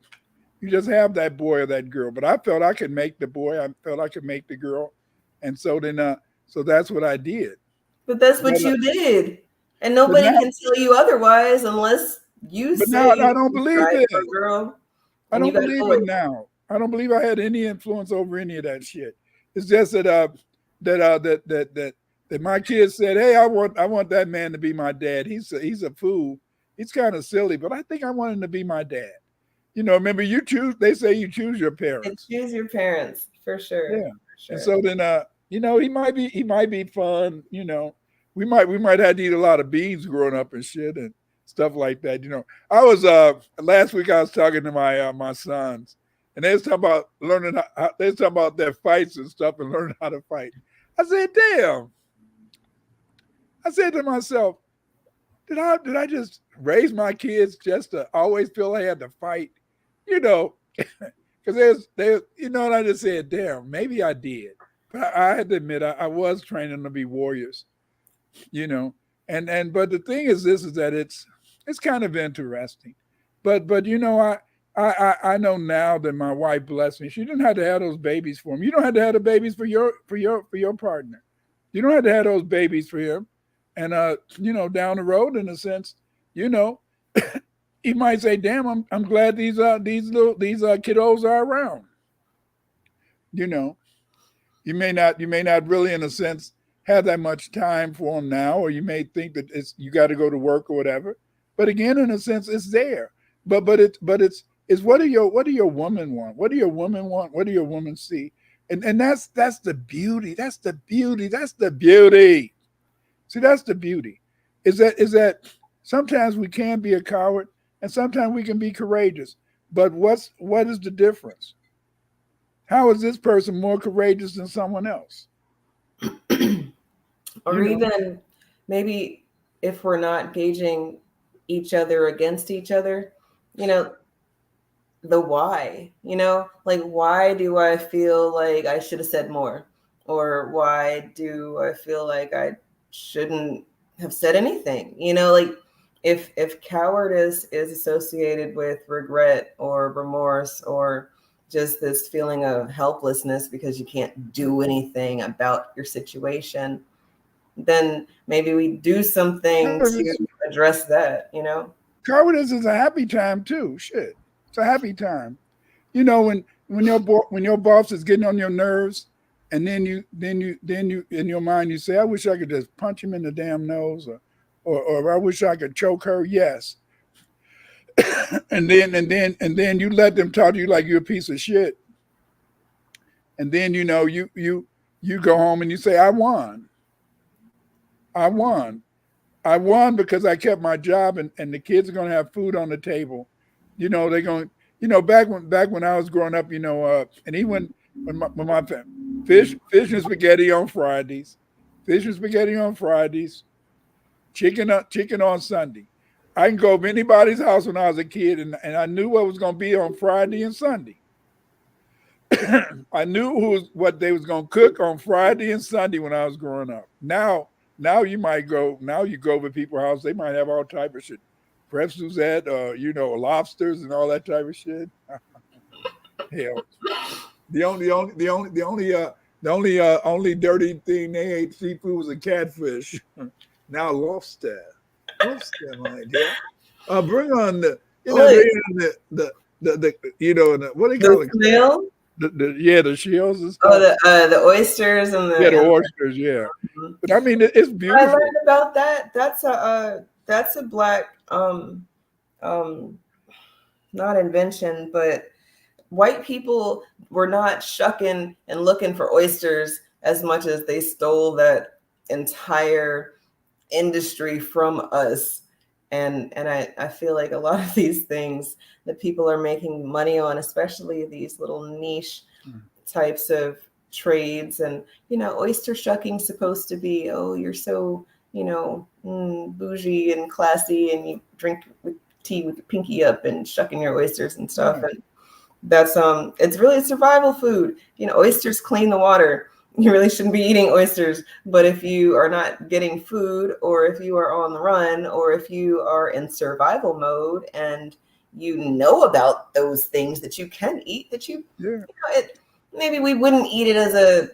you just have that boy or that girl. But I felt I could make the boy. I felt I could make the girl, and so that's what I did. But that's what you did, and nobody can tell you otherwise unless you say. But now I don't believe it. Girl, I don't believe it now. I don't believe I had any influence over any of that shit. It's just that my kids said, "Hey, I want that man to be my dad. He's a fool. He's kind of silly, but I think I want him to be my dad." Remember you choose. They say you choose your parents. You choose your parents for sure. Yeah. For sure. And so then, he might be fun. We might have to eat a lot of beans growing up and shit and stuff like that. I was last week I was talking to my sons, and they was talking about learning they was talking about their fights and stuff and learning how to fight. I said, damn. I said to myself, did I just raise my kids just to always feel they had to fight? Because and I just said, damn, maybe I did. But I had to admit I was training them to be warriors, and but the thing is this is that it's kind of interesting. But I know now that my wife blessed me. She didn't have to have those babies for him. You don't have to have the babies for your partner. You don't have to have those babies for him. And down the road, in a sense, he might say, "Damn, I'm glad these kiddos are around." You may not really, in a sense, have that much time for them now, or you may think that you got to go to work or whatever. But again, in a sense, it's there. But it's what do your woman want? What do your woman want? What do your woman see? And that's the beauty. That's the beauty. That's the beauty. See, that's the beauty. Is that sometimes we can be a coward and sometimes we can be courageous. But what is the difference? How is this person more courageous than someone else? Or even maybe if we're not gauging each other against each other, the why, like, why do I feel like I should have said more? Or why do I feel like I shouldn't have said anything? Like if cowardice is associated with regret or remorse or just this feeling of helplessness because you can't do anything about your situation, then maybe we do something to address that, Cowardice is a happy time too. Shit. It's a happy time. When your boss is getting on your nerves, and then you in your mind you say, I wish I could just punch him in the damn nose, or I wish I could choke her. Yes. and then you let them talk to you like you're a piece of shit. And then you go home and you say, I won because I kept my job and the kids are going to have food on the table. They're going, back when I was growing up, and even when my fish and spaghetti on Fridays, chicken on Sunday. I can go to anybody's house when I was a kid, and I knew what was going to be on Friday and Sunday. I knew what they was going to cook on Friday and Sunday when I was growing up. Now you go to people's house, they might have all type of shit, pretzels lobsters and all that type of shit. Hell, the only dirty thing they ate seafood was a catfish. Now lobster, my dear. Bring on the what do you call it? Snail? the shells and Oh, stuff. the oysters and Yeah, the the. oysters. Yeah, Mhm. but I mean, it's I beautiful. learned about that. That's a black um not invention, but white people were not shucking and looking for oysters as much as they stole that entire industry from us. And I feel like a lot of these things that people are making money on, especially these little niche types of trades. And oyster shucking supposed to be, oh, you're so bougie and classy, and you drink with tea with your pinky up and shucking your oysters and stuff. Yeah. And that's it's really survival food. Oysters clean the water. You really shouldn't be eating oysters. But if you are not getting food, or if you are on the run, or if you are in survival mode, and you know about those things that you can eat, that Yeah. maybe we wouldn't eat it as a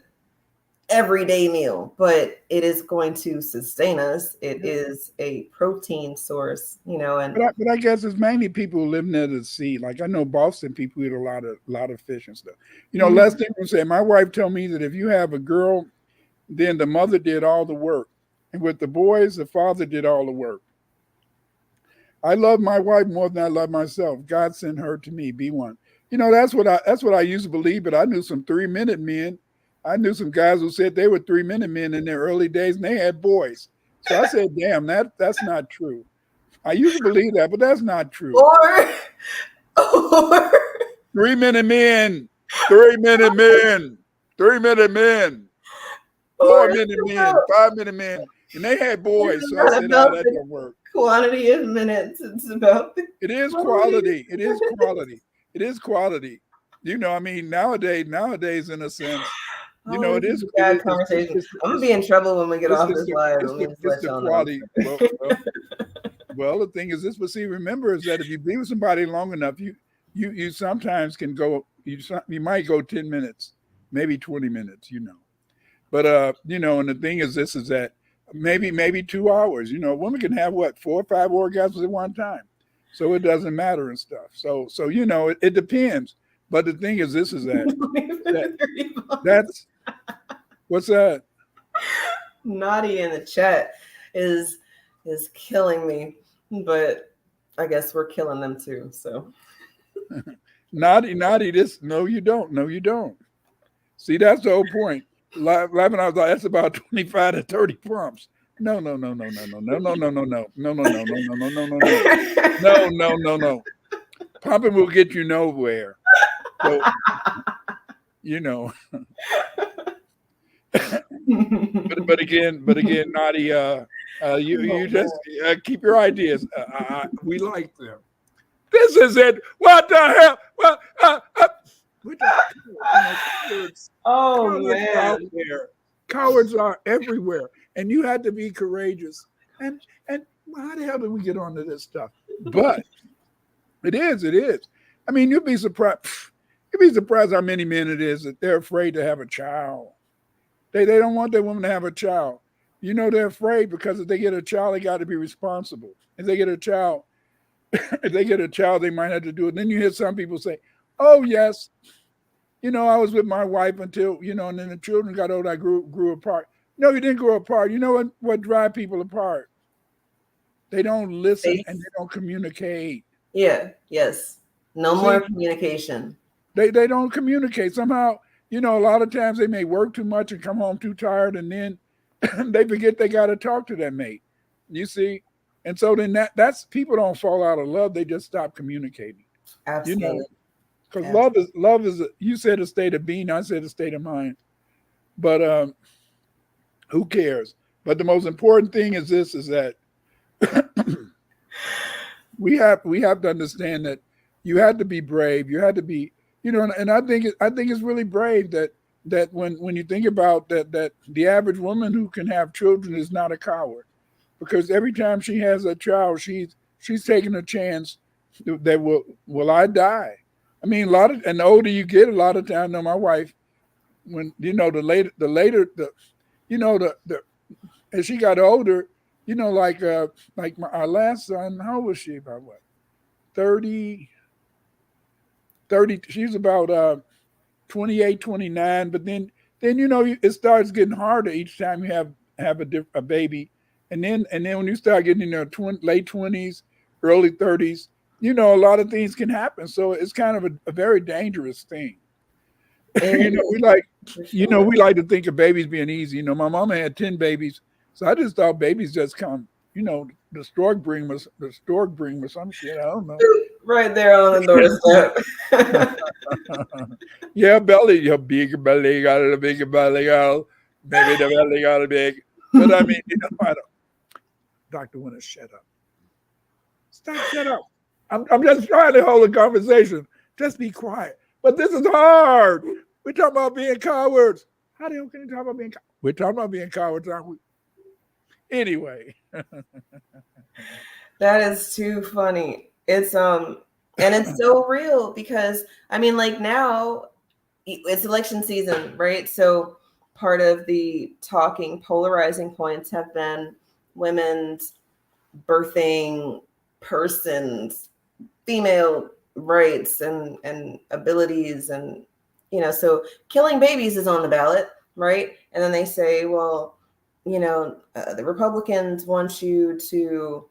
everyday meal, but it is going to sustain us. It is a protein source, and But I guess it's mainly people who live near the sea. Like I know Boston people eat a lot of fish and stuff. Last thing I'm saying, my wife told me that if you have a girl, then the mother did all the work, and with the boys, the father did all the work. I love my wife more than I love myself. God sent her to me. Be one. That's what I used to believe. But I knew some 3-minute men. I knew some guys who said they were 3-minute men in their early days, and they had boys. So I said, "Damn, that's not true." I used to believe that, but that's not true. or 3-minute men, 3-minute men, 3-minute men, 4-minute men, 5-minute men, and they had boys. So I said, "Oh, that don't work." Quantity of minutes. It's about It is quality. It is quality. It is quality. I mean, nowadays, in a sense, it is. Bad conversation. I'm gonna be in trouble when we get off this live. It's the quality. Well, the thing is this. But see, remember is that if you be with somebody long enough, you sometimes can go. You might go 10 minutes, maybe 20 minutes. But and the thing is this is that maybe 2 hours. Women can have what 4 or 5 orgasms at one time, so it doesn't matter and stuff. So it depends. But the thing is this is that's what's that? Naughty in the chat is killing me, but I guess we're killing them too. So naughty. No, you don't. See, that's the whole point. Laughing, I was like, that's about 25 to 30 pumps. No. Pumping will get you nowhere. So, but again, Naughty, you just keep your ideas. We like them. This is it. What the hell? Well, man, cowards are everywhere, and you had to be courageous. And how the hell did we get onto this stuff? But it is. I mean, you'd be surprised. You'd be surprised how many men it is that they're afraid to have a child. They don't want their woman to have a child. They're afraid because if they get a child, they got to be responsible. If they get a child, they might have to do it. Then you hear some people say, "Oh yes, I was with my wife until and then the children got old. I grew apart." No, you didn't grow apart. You know what drive people apart? They don't listen and they don't communicate. Yeah. Yes. No more communication. They don't communicate somehow. A lot of times they may work too much and come home too tired, and then they forget they got to talk to that mate. You see, and so then that's people don't fall out of love; they just stop communicating. Absolutely. Because love is you said a state of being, I said a state of mind. But who cares? But the most important thing is this: is that we have to understand that you had to be brave. You had to be. And I think it's really brave that when you think about that the average woman who can have children is not a coward, because every time she has a child, she's taking a chance that will I die. I mean, and the older you get, a lot of times, my wife, when as she got older, like our last son, how old was she? About what? 30. She's about 28, 29, but then it starts getting harder each time you have a baby, and then when you start getting in your late 20s, early 30s, a lot of things can happen. So it's kind of a very dangerous thing. We like we like to think of babies being easy. My mama had 10 babies, so I just thought babies just come. The stork bring me some shit. I don't know. Right there on the doorstep. Yeah, belly, your big belly got a big belly, girl. Maybe the belly got a big. But I mean, I don't. Dr. Winter, shut up. Shut up. I'm just trying to hold a conversation. Just be quiet. But this is hard. We're talking about being cowards. How the hell can you talk about being cowards? We're talking about being cowards, aren't we? Anyway. That is too funny. It's and it's so real because I mean, like now it's election season, right? So part of the polarizing points have been women's birthing persons, female rights and abilities, and so killing babies is on the ballot, right? And then they say, well, the Republicans want you to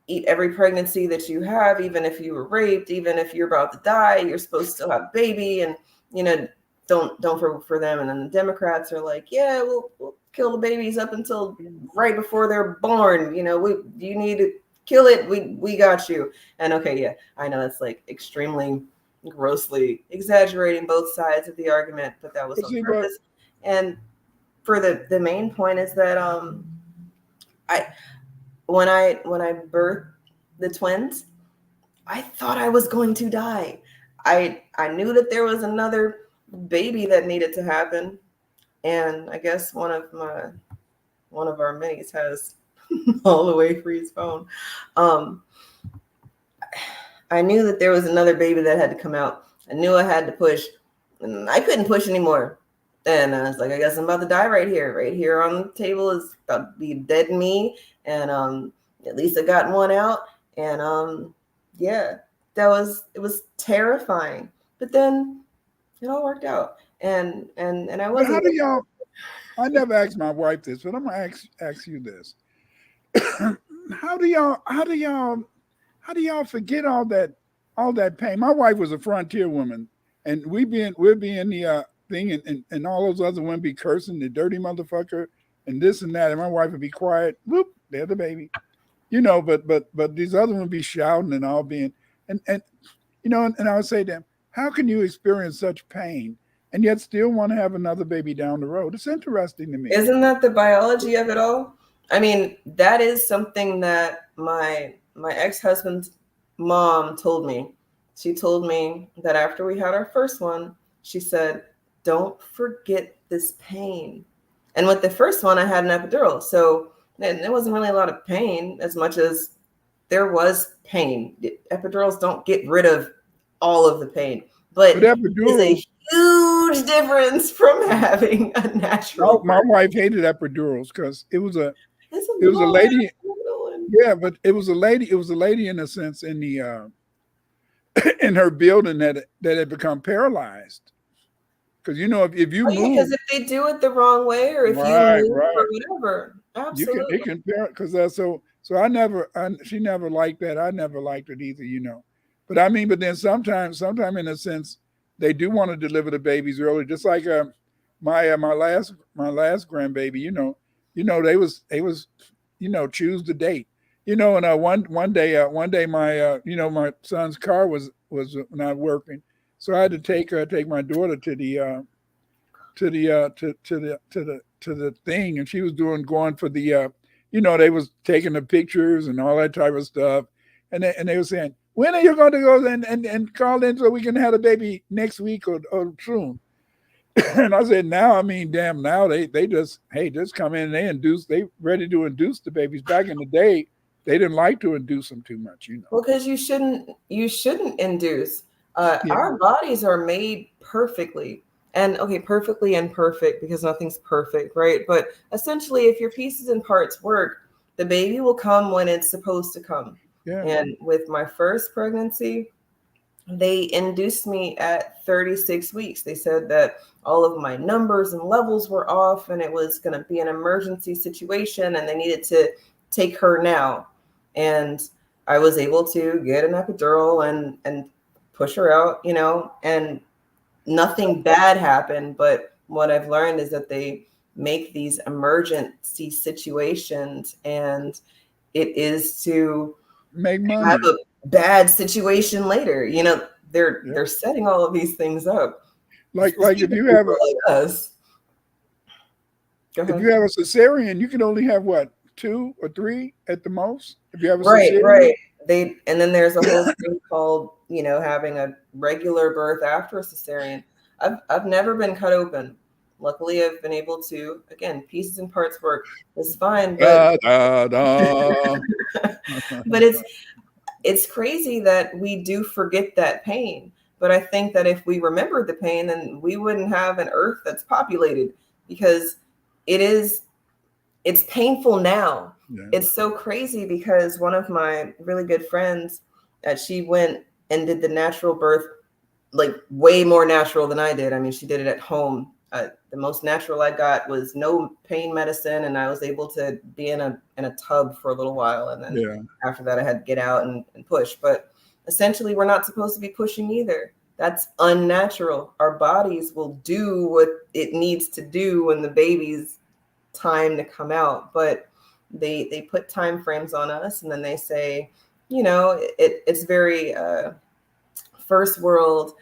eat every pregnancy that you have, even if you were raped, even if you're about to die, you're supposed to still have a baby, and don't vote for them. And then the Democrats are like, yeah, we'll kill the babies up until right before they're born. You need to kill it. We got you. And okay, yeah, I know it's like extremely grossly exaggerating both sides of the argument, but that was on purpose. And for the main point is that when I birthed the twins, I thought I was going to die. I knew that there was another baby that needed to happen, and I guess one of our minis has all the way free his phone. I knew that there was another baby that had to come out. I knew I had to push, and I couldn't push anymore. And I was like, I guess I'm about to die right here. Right here on the table is about to be dead me. And at least I got one out. And yeah, it was terrifying. But then it all worked out. And I wasn't. How do y'all? I never asked my wife this, but I'm gonna ask you this. How do y'all forget all that pain? My wife was a frontier woman, and we'd be in the thing, and all those other women be cursing the dirty motherfucker and this and that, and my wife would be quiet. Whoop, there's the baby, But these other women be shouting and all being, and I would say to them, how can you experience such pain and yet still want to have another baby down the road? It's interesting to me. Isn't that the biology of it all? I mean, that is something that my ex-husband's mom told me. She told me that after we had our first one, she said, don't forget this pain. And with the first one, I had an epidural. So there wasn't really a lot of pain as much as there was pain. Epidurals don't get rid of all of the pain, but it's a huge difference from having a natural. My wife hated epidurals because it was a lady. Yeah, but it was a lady. It was a lady in a sense in the in her building that had become paralyzed. Because if you move, because if they do it the wrong way, or if you move or whatever, absolutely, it can because she never liked that. I never liked it either, But I mean, but then sometimes in a sense, they do want to deliver the babies early. Just like my last grandbaby, they was choose the date, and one day my son's car was not working. So I had to take my daughter to the thing, and she was going for the they was taking the pictures and all that type of stuff, and they were saying, when are you going to go and call in so we can have a baby next week or soon? And I said, now they just come in and they ready to induce the babies. Back in the day, they didn't like to induce them too much, Well, because you shouldn't induce. Our bodies are made perfectly, and perfectly imperfect because nothing's perfect, right? But essentially, if your pieces and parts work, the baby will come when it's supposed to come. Yeah. And with my first pregnancy, they induced me at 36 weeks. They said that all of my numbers and levels were off and it was going to be an emergency situation and they needed to take her now. And I was able to get an epidural and push her out, and nothing bad happened. But what I've learned is that they make these emergency situations, and it is to Make money. have a bad situation later. They're setting all of these things up. Like if you have like us. Go ahead. If you have a cesarean, you can only have what, 2 or 3 at the most. If you have a right, cesarean, and then there's a whole thing called having a regular birth after a cesarean. I've never been cut open. Luckily, I've been able to, again, pieces and parts work. It's fine, but but it's crazy that we do forget that pain. But I think that if we remembered the pain, then we wouldn't have an earth that's populated, because it's painful now. Yeah. It's so crazy because one of my really good friends, she went and did the natural birth, like way more natural than I did. I mean, she did it at home. The most natural I got was no pain medicine, and I was able to be in a tub for a little while, and then after that I had to get out and push. But essentially, we're not supposed to be pushing either. That's unnatural. Our bodies will do what it needs to do when the baby's time to come out, but they put time frames on us, and then they say, it's very first world,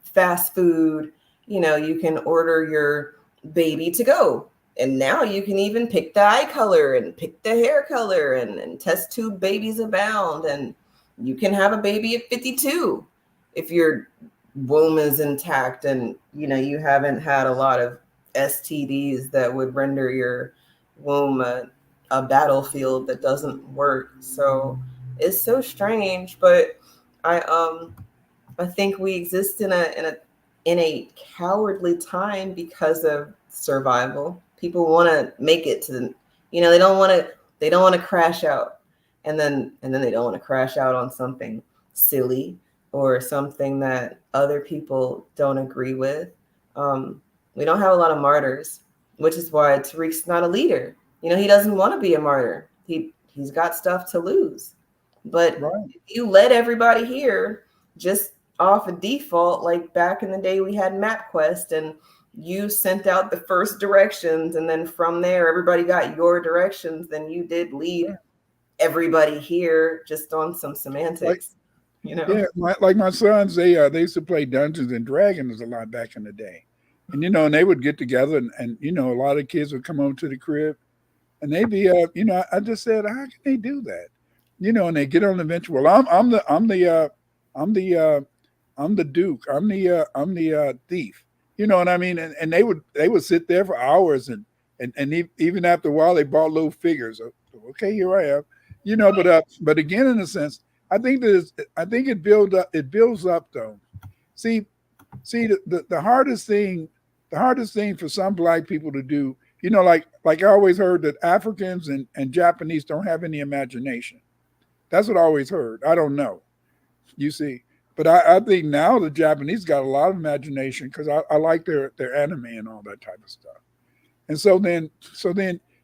fast food. You can order your baby to go. And now you can even pick the eye color and pick the hair color, and test tube babies abound. And you can have a baby at 52 if your womb is intact and, you haven't had a lot of STDs that would render your womb a battlefield that doesn't work. So it's so strange, but I think we exist in a cowardly time because of survival. People want to make it to the, they don't want to crash out, and then they don't want to crash out on something silly or something that other people don't agree with. We don't have a lot of martyrs, which is why Tariq's not a leader. He doesn't want to be a martyr. He's got stuff to lose. But if you let everybody here just off a default, like back in the day we had MapQuest, and you sent out the first directions, and then from there everybody got your directions, then you did lead everybody here just on some semantics. Like my sons, they used to play Dungeons and Dragons a lot back in the day, and and they would get together, and a lot of kids would come over to the crib, and they'd be I just said, how can they do that, and they get on the bench. Well, I'm the Duke. I'm the thief. You know what I mean? And they would sit there for hours, and even after a while they bought little figures. Okay, here I am. But again, in a sense, I think it builds up. It builds up though. See the hardest thing for some Black people to do. Like I always heard that Africans and Japanese don't have any imagination. That's what I always heard. I don't know. You see. But I think now the Japanese got a lot of imagination, because I like their anime and all that type of stuff. And so then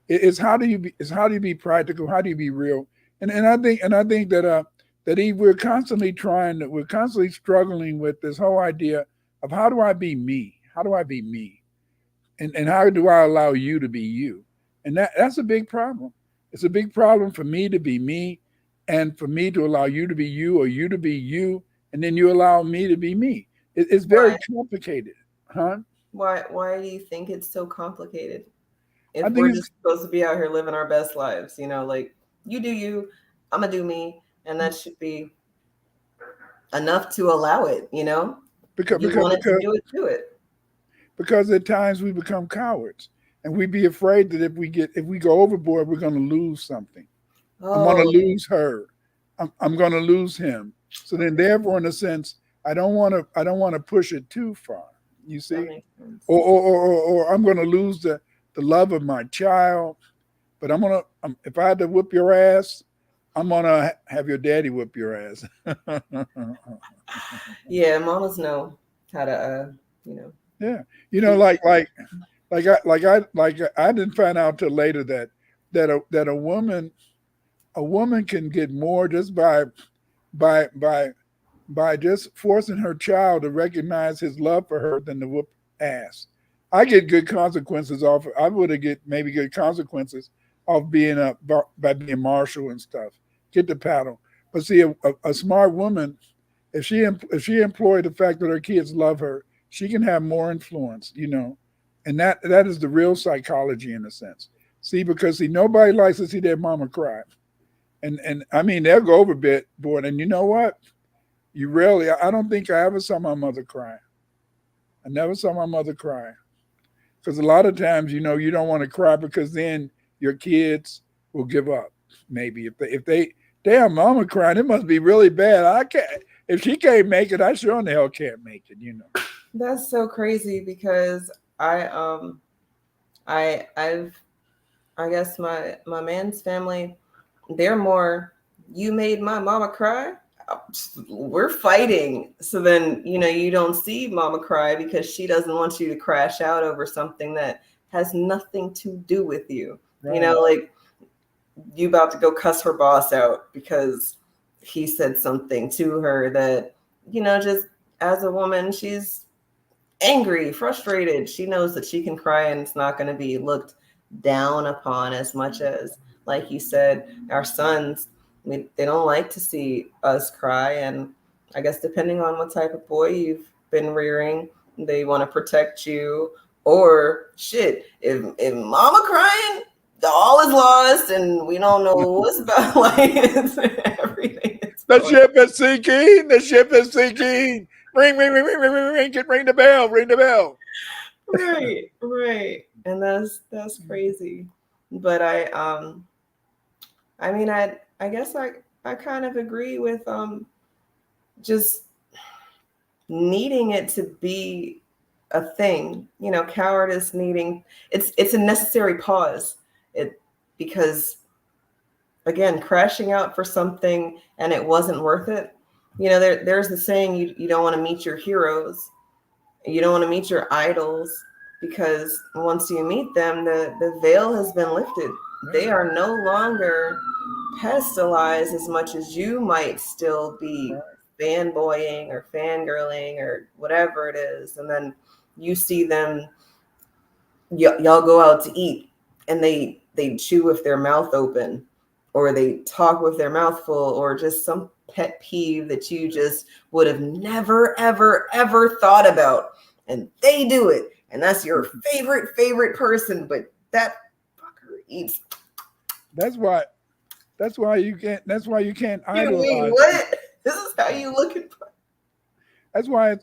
it's how do you be practical? How do you be real? And I think that we're constantly struggling with this whole idea of how do I be me? How do I be me? And how do I allow you to be you? And that's a big problem. It's a big problem for me to be me, and for me to allow you to be you, or you to be you. And then you allow me to be me. It's very complicated, huh? Why do you think it's so complicated? If we're just supposed to be out here living our best lives, like you do you, I'm gonna do me, and that should be enough to allow it. Because you want to do it. Because at times we become cowards, and we be afraid that if we go overboard, we're going to lose something. I'm going to lose her. I'm going to lose him. So then, therefore, in a sense, I don't want to push it too far. You see, or I'm going to lose the love of my child. But if I had to whip your ass, I'm gonna have your daddy whip your ass. Yeah, mamas know how to, Yeah, like I didn't find out till later that a woman can get more just by by by just forcing her child to recognize his love for her than to whoop ass. I get good consequences off. I would have get maybe good consequences off being by being martial and stuff. Get the paddle. But see, a smart woman, if she employed the fact that her kids love her, she can have more influence, and that is the real psychology in a sense. See, because nobody likes to see their mama cry, and I mean they'll go overboard. And you know what? I don't think I ever saw my mother cry. I never saw my mother cry. Because a lot of times, you don't want to cry because then your kids will give up. Maybe if they damn mama crying, it must be really bad. I can't. If she can't make it, I sure in the hell can't make it. That's so crazy because I guess my man's family, they're more, you made my mama cry. We're fighting. So then, you don't see mama cry because she doesn't want you to crash out over something that has nothing to do with you. Right. Like you about to go cuss her boss out because he said something to her that, just as a woman, she's angry, frustrated. She knows that she can cry and it's not going to be looked down upon as much as, like you said, our sons, they don't like to see us cry. And I guess depending on what type of boy you've been rearing, they want to protect you. Or shit, if mama crying, all is lost and we don't know what's about life. Everything is the ship is sinking. The ship is sinking. Ring, ring, ring, ring, ring, ring, ring, ring the bell, ring the bell. Right. And that's crazy. But I guess I kind of agree with just needing it to be a thing, cowardice needing it's a necessary pause. Because again, crashing out for something and it wasn't worth it. There's the saying, you don't want to meet your heroes. You don't want to meet your idols, because once you meet them, the veil has been lifted. They are no longer pestilized as much as you might still be fanboying or fangirling or whatever it is. And then you see them, y'all go out to eat and they chew with their mouth open, or they talk with their mouth full, or just some pet peeve that you just would have never, ever, ever thought about. And they do it. And that's your favorite person. But that fucker eats. That's why you can't idolize. Wait, what? This is how you looking for. That's why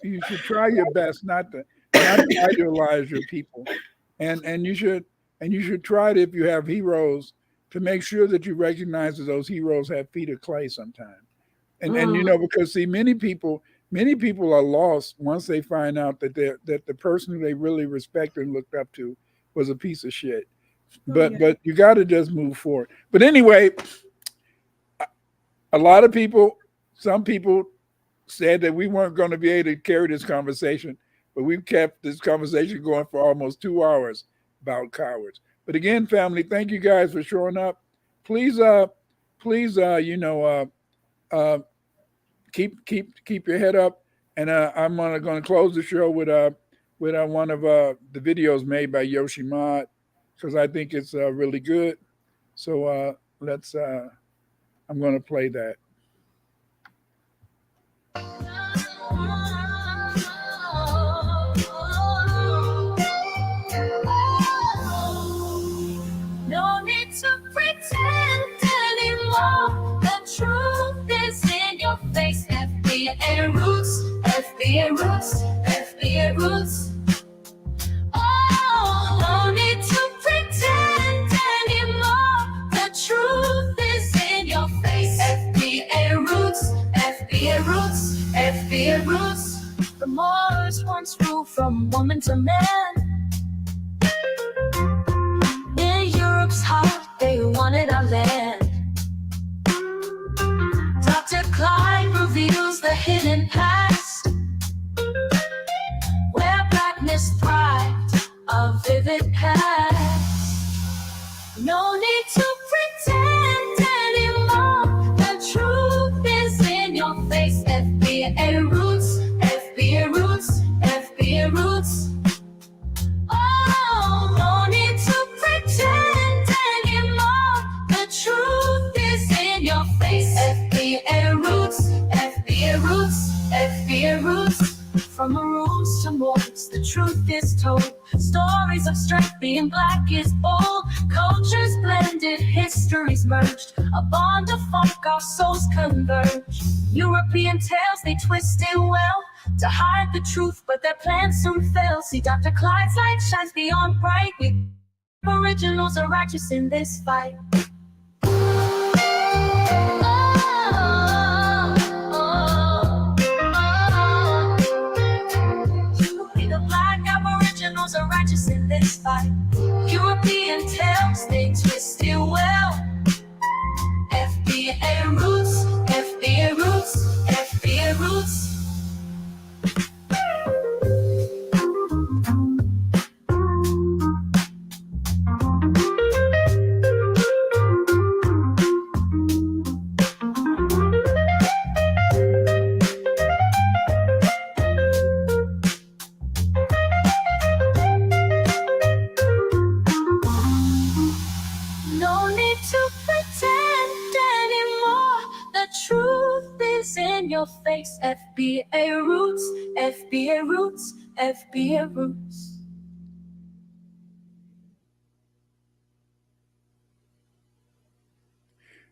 you should try your best not to idolize your people. And you should try to, if you have heroes, to make sure that you recognize that those heroes have feet of clay sometimes. And because see, many people are lost once they find out that the person who they really respected and looked up to was a piece of shit. But you got to just move forward. But anyway, some people said that we weren't going to be able to carry this conversation, but we've kept this conversation going for almost 2 hours about cowards. But again, family, thank you guys for showing up. Please, keep your head up. And I'm going to close the show with one of the videos made by Yoshi Mod, because I think it's really good. So I'm going to play that. No need to pretend anymore. The truth is in your face. FBA roots, FBA roots, FBA roots. Oh, no need to pretend anymore. The truth is in your face. FBA roots, FBA roots, FBA roots. Remorse once ruled from woman to man. In Europe's heart, they wanted our land. the hidden past, where blackness thrived, a vivid past. No need to pretend anymore. The truth is in your face. FBA roots, FBA roots, FBA roots. Oh, no need to pretend anymore. The truth is in your face. FBA roots, FBA roots, FBA roots. From rooms to moors, the truth is told. Stories of strength, being black is bold. Cultures blended, histories merged. A bond of funk, our souls converge. European tales, they twisted well to hide the truth, but their plans soon fail. See, Dr. Clyde's light shines beyond bright. We originals are righteous in this fight. Are righteous in this fight. European tales, they twisted well. FBA roots, FBA roots, FBA roots. No need to pretend anymore. The truth is in your face. FBA roots, FBA roots, FBA roots.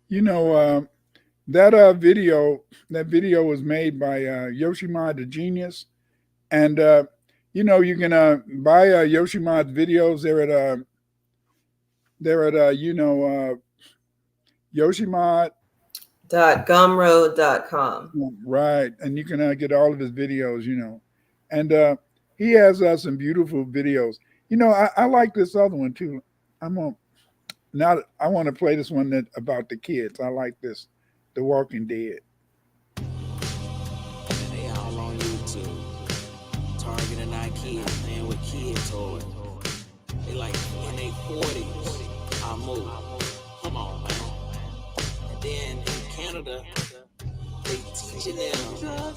You know, that video was made by Yoshimod the Genius, and you know, you can buy Yoshimod's videos. They're at you know, Yoshimod.gumroad.com. right, and you can get all of his videos, you know, and he has some beautiful videos. You know, I like this other one too. I want to play this one that about the kids. I like this, The Walking Dead. They all on YouTube, targeting our kids, playing with kid toys. They like in their 40s. I move. Come on, man. And then in Canada, they teaching them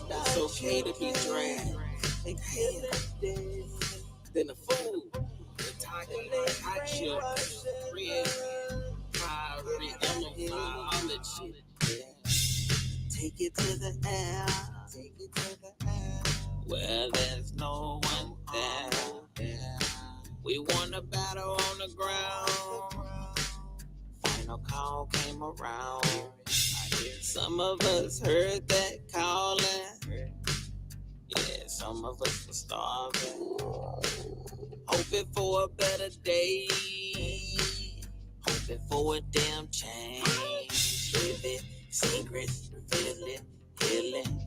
it's okay to be dragged. They pay them. Then the food, the tiger, hot chip, red, fried, red, all that shit. Yeah. Take it to the air. Take it to the air. Where there's no one there. Yeah. We won the battle on the ground. Final call came around. Some of us heard that calling. Yeah, some of us were starving. Hoping for a better day. Hoping for a damn change. Living secrets, revealing, healing,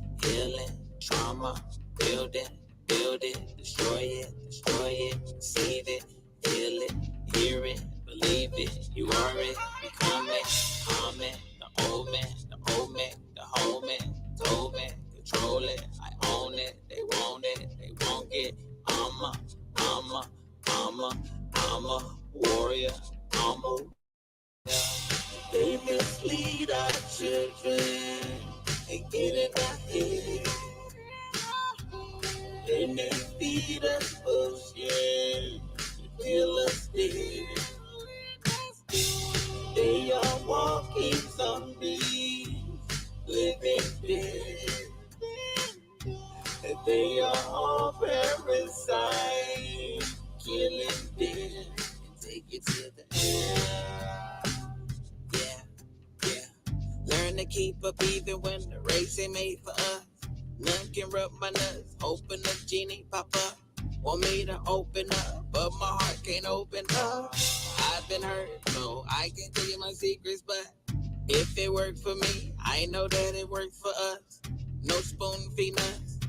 trauma, building, destroy it, save it, feel it, hear it, believe it, you are it, become it, comment, the old man, the whole man, told man, control it, I own it, they won't get, I'm a warrior, I'm a they mislead our children and get in our head. They may feed us bullshit, kill us dead. They are walking zombies, living dead. And they are all parasites, killing dead. Take it to the air. Yeah. Learn to keep up even when the race ain't made for us. None can rub my nuts. Open up, genie, pop up. Want me to open up, but my heart can't open up. I've been hurt, no, I can't tell you my secrets, but if it worked for me, I know that it worked for us. No spoon feed us,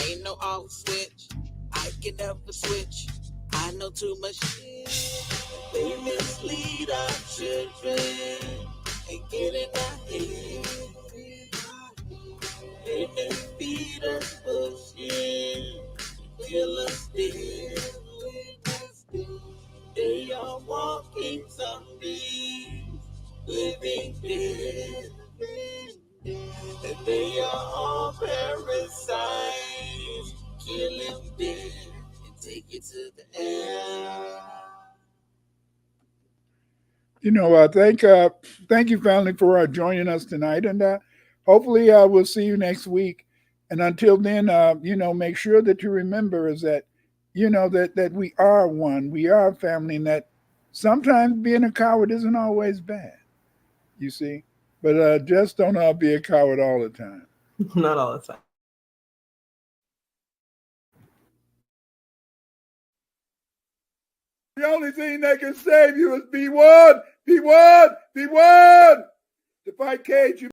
ain't no off switch. I can never switch. I know too much shit. They mislead our children and get in our head. They can feed us bullshit, kill us dead. They are walking zombies, living dead. And they are all parasites, kill them dead and take it to the air. Thank you, family, for joining us tonight, and hopefully we'll see you next week. And until then, make sure that you remember is that, that we are one, we are a family, and that sometimes being a coward isn't always bad. You see, but just don't be a coward all the time. Not all the time. The only thing that can save you is be one, be one, be one. To fight Cage, you